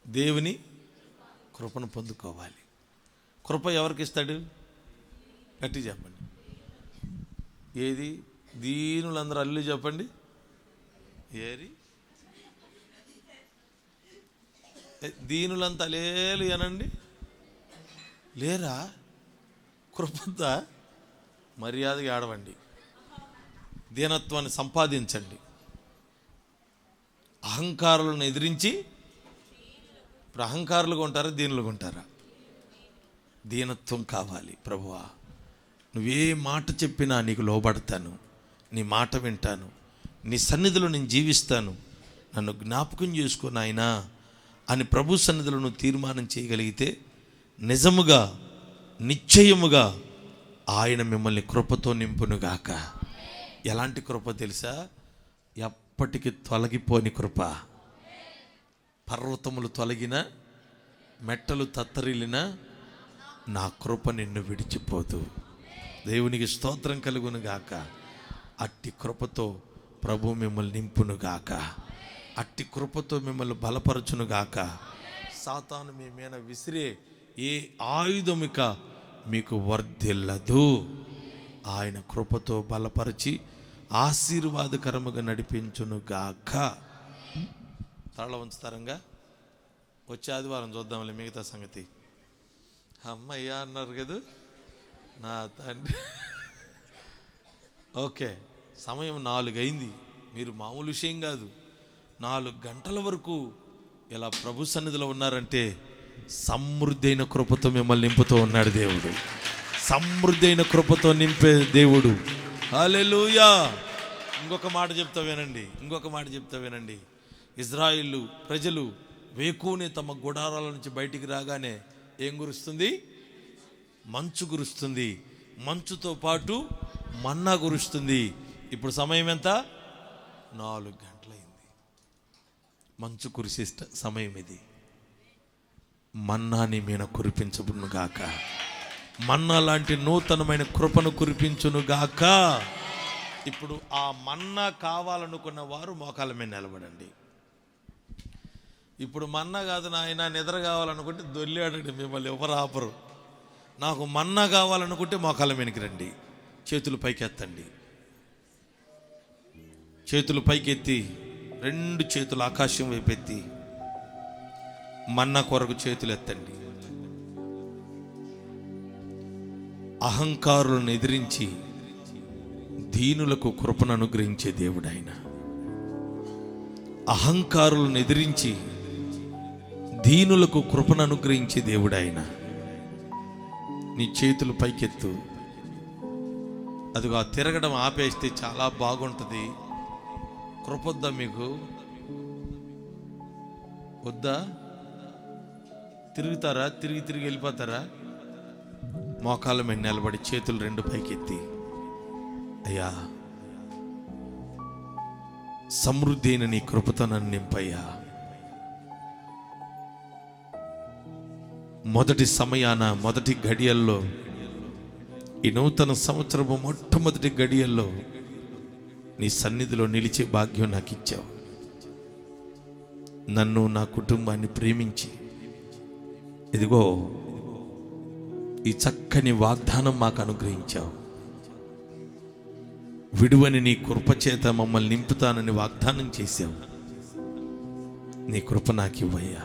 A: దేవుని కృపను పొందుకోవాలి. కృప ఎవరికి ఇస్తాడు? గట్టి చెప్పండి. ఏది? దీనులందరూ అల్లు చెప్పండి. ఏరి దీనులంతా లేలు అనండి. లేరా? కృపంతా మర్యాదగా ఆడవండి, దీనత్వాన్ని సంపాదించండి, అహంకారులను ఎదిరించి. ఇప్పుడు అహంకారులుగా ఉంటారా, దీనులుగా ఉంటారా? దీనత్వం కావాలి. ప్రభువా, నువ్వే మాట చెప్పినా నీకు లోబడతాను, నీ మాట వింటాను, నీ సన్నిధిలో నేను జీవిస్తాను, నన్ను జ్ఞాపకం చేసుకో నాయనా అని ప్రభు సన్నిధిలో నువ్వు తీర్మానం చేయగలిగితే నిజముగా నిశ్చయముగా ఆయన మిమ్మల్ని కృపతో నింపునుగాక. ఎలాంటి కృప తెలుసా? ఎప్పటికీ తొలగిపోని కృప. పర్వతములు తొలగిన, మెట్టలు తత్తరిల్లిన నా కృప నిన్ను విడిచిపోదు. దేవునికి స్తోత్రం కలుగునుగాక. అట్టి కృపతో ప్రభు మిమ్మల్ని నింపునుగాక. అట్టి కృపతో మిమ్మల్ని బలపరచునుగాక. సాతాను మీ మీద విసిరే ఏ ఆయుధమిక మీకు వర్ధిల్లదు. ఆయన కృపతో బలపరిచి ఆశీర్వాదకరముగా నడిపించునుగాక. తల ఉంచుతారంగా. వచ్చే ఆదివారం చూద్దాంలే మిగతా సంగతి. అమ్మయ్యా అన్నారు కదా నా తండ్రి. ఓకే, సమయం 4 అయింది. మీరు మామూలు విషయం కాదు, 4 గంటల వరకు ఇలా ప్రభు సన్నిధిలో ఉన్నారంటే సమృద్ధి అయిన కృపతో మిమ్మల్ని నింపుతూ ఉన్నాడు దేవుడు. సమృద్ధి అయిన కృపతో నింపే దేవుడు. హల్లెలూయా. ఇంకొక మాట చెప్తా వినండి. ఇజ్రాయిలు ప్రజలు వేకునే తమ గుడారాల నుంచి బయటికి రాగానే ఏం కురుస్తుంది? మంచు కురుస్తుంది. మంచుతో పాటు మన్నా కురుస్తుంది. ఇప్పుడు సమయం ఎంత? 4 గంటలైంది. మంచు కురిసే సమయం ఇది. మన్నాని మీద కురిపించును గాక. మన్నా లాంటి నూతనమైన కృపను కురిపించును గాక. ఇప్పుడు ఆ మన్నా కావాలనుకున్న వారు మోకాళ్ళ మీద నిలబడండి. ఇప్పుడు మన్నా కాదు నాయన, నిద్ర కావాలనుకుంటే దొల్లాడండి, మిమ్మల్ని ఎవరు ఆపరు. నాకు మన్నా కావాలనుకుంటే మోకాళ్ళ మీదకి రండి. చేతులు పైకెత్తండి. చేతులు పైకెత్తి 2 చేతులు ఆకాశం వైపు ఎత్తి మన్నా కొరకు చేతులు ఎత్తండి. అహంకారులను ఎదిరించి దీనులకు కృపను అనుగ్రహించే దేవుడు ఆయన. అహంకారులను ఎదిరించి దీనులకు కృపను అనుగ్రహించే దేవుడు ఆయన. నీ చేతులు పైకెత్తు. అదిగో తిరగడం ఆపేస్తే చాలా బాగుంటుంది. కృపొద్దా మీకు? వద్దా? తిరుగుతారా? తిరిగి వెళ్ళిపోతారా? మోకాళ్ళ మీద నిలబడి చేతులు 2 పైకెత్తి, అయ్యా సమృద్ధి అయిన నీ కృపతో నన్ను నింపయ్యా. మొదటి సమయాన, మొదటి గడియల్లో, ఈ నూతన సంవత్సరము మొట్టమొదటి గడియల్లో నీ సన్నిధిలో నిలిచే భాగ్యం నాకు ఇచ్చావు. నన్ను, నా కుటుంబాన్ని ప్రేమించి ఇదిగో ఈ చక్కని వాగ్దానం మాకు అనుగ్రహించావు. విడువని నీ కృప చేత మమ్మల్ని నింపుతానని వాగ్దానం చేశావు. నీ కృప నాకు ఇవ్వయ్యా.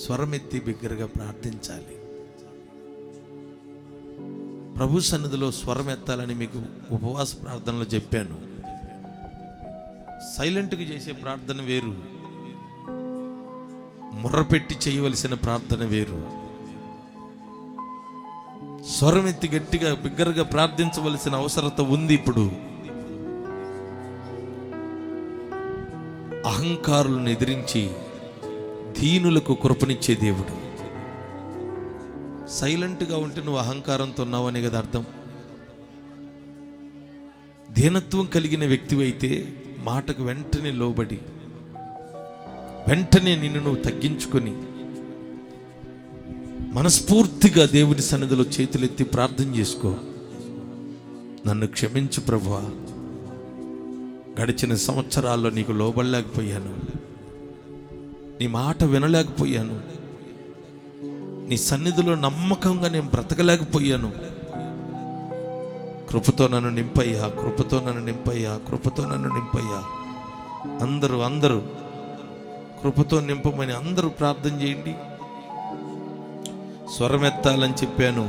A: స్వరమెత్తి బిగ్గరగా ప్రార్థించాలి. ప్రభు సన్నిధిలో స్వరం ఎత్తాలని మీకు ఉపవాస ప్రార్థనలో చెప్పాను. సైలెంట్గా చేసే ప్రార్థన వేరు, ముర్రపెట్టి చేయవలసిన ప్రార్థన వేరు. స్వరమెత్తి గట్టిగా బిగ్గరగా ప్రార్థించవలసిన అవసరత ఉంది. ఇప్పుడు అహంకారులను ఎదిరించి దీనులకు కృపనిచ్చే దేవుడు. సైలెంట్గా ఉంటే నువ్వు అహంకారంతో ఉన్నావు అనే కదా అర్థం. దీనత్వం కలిగిన వ్యక్తివైతే మాటకు వెంటనే లోబడి, వెంటనే నిన్ను నువ్వు తగ్గించుకొని మనస్ఫూర్తిగా దేవుని సన్నిధిలో చేతులెత్తి ప్రార్థన చేసుకో. నన్ను క్షమించు ప్రభువా, గడిచిన సంవత్సరాల్లో నీకు లోబడలేకపోయాను, నీ మాట వినలేకపోయాను, నీ సన్నిధిలో నమ్మకంగా నేను బ్రతకలేకపోయాను. కృపతో నన్ను నింపయ్యా, కృపతో నన్ను నింపయ్యా, కృపతో నన్ను నింపయ్యా. అందరూ కృపతో నింపమని అందరూ ప్రార్థన చేయండి. స్వరమెత్తాలని చెప్పాను,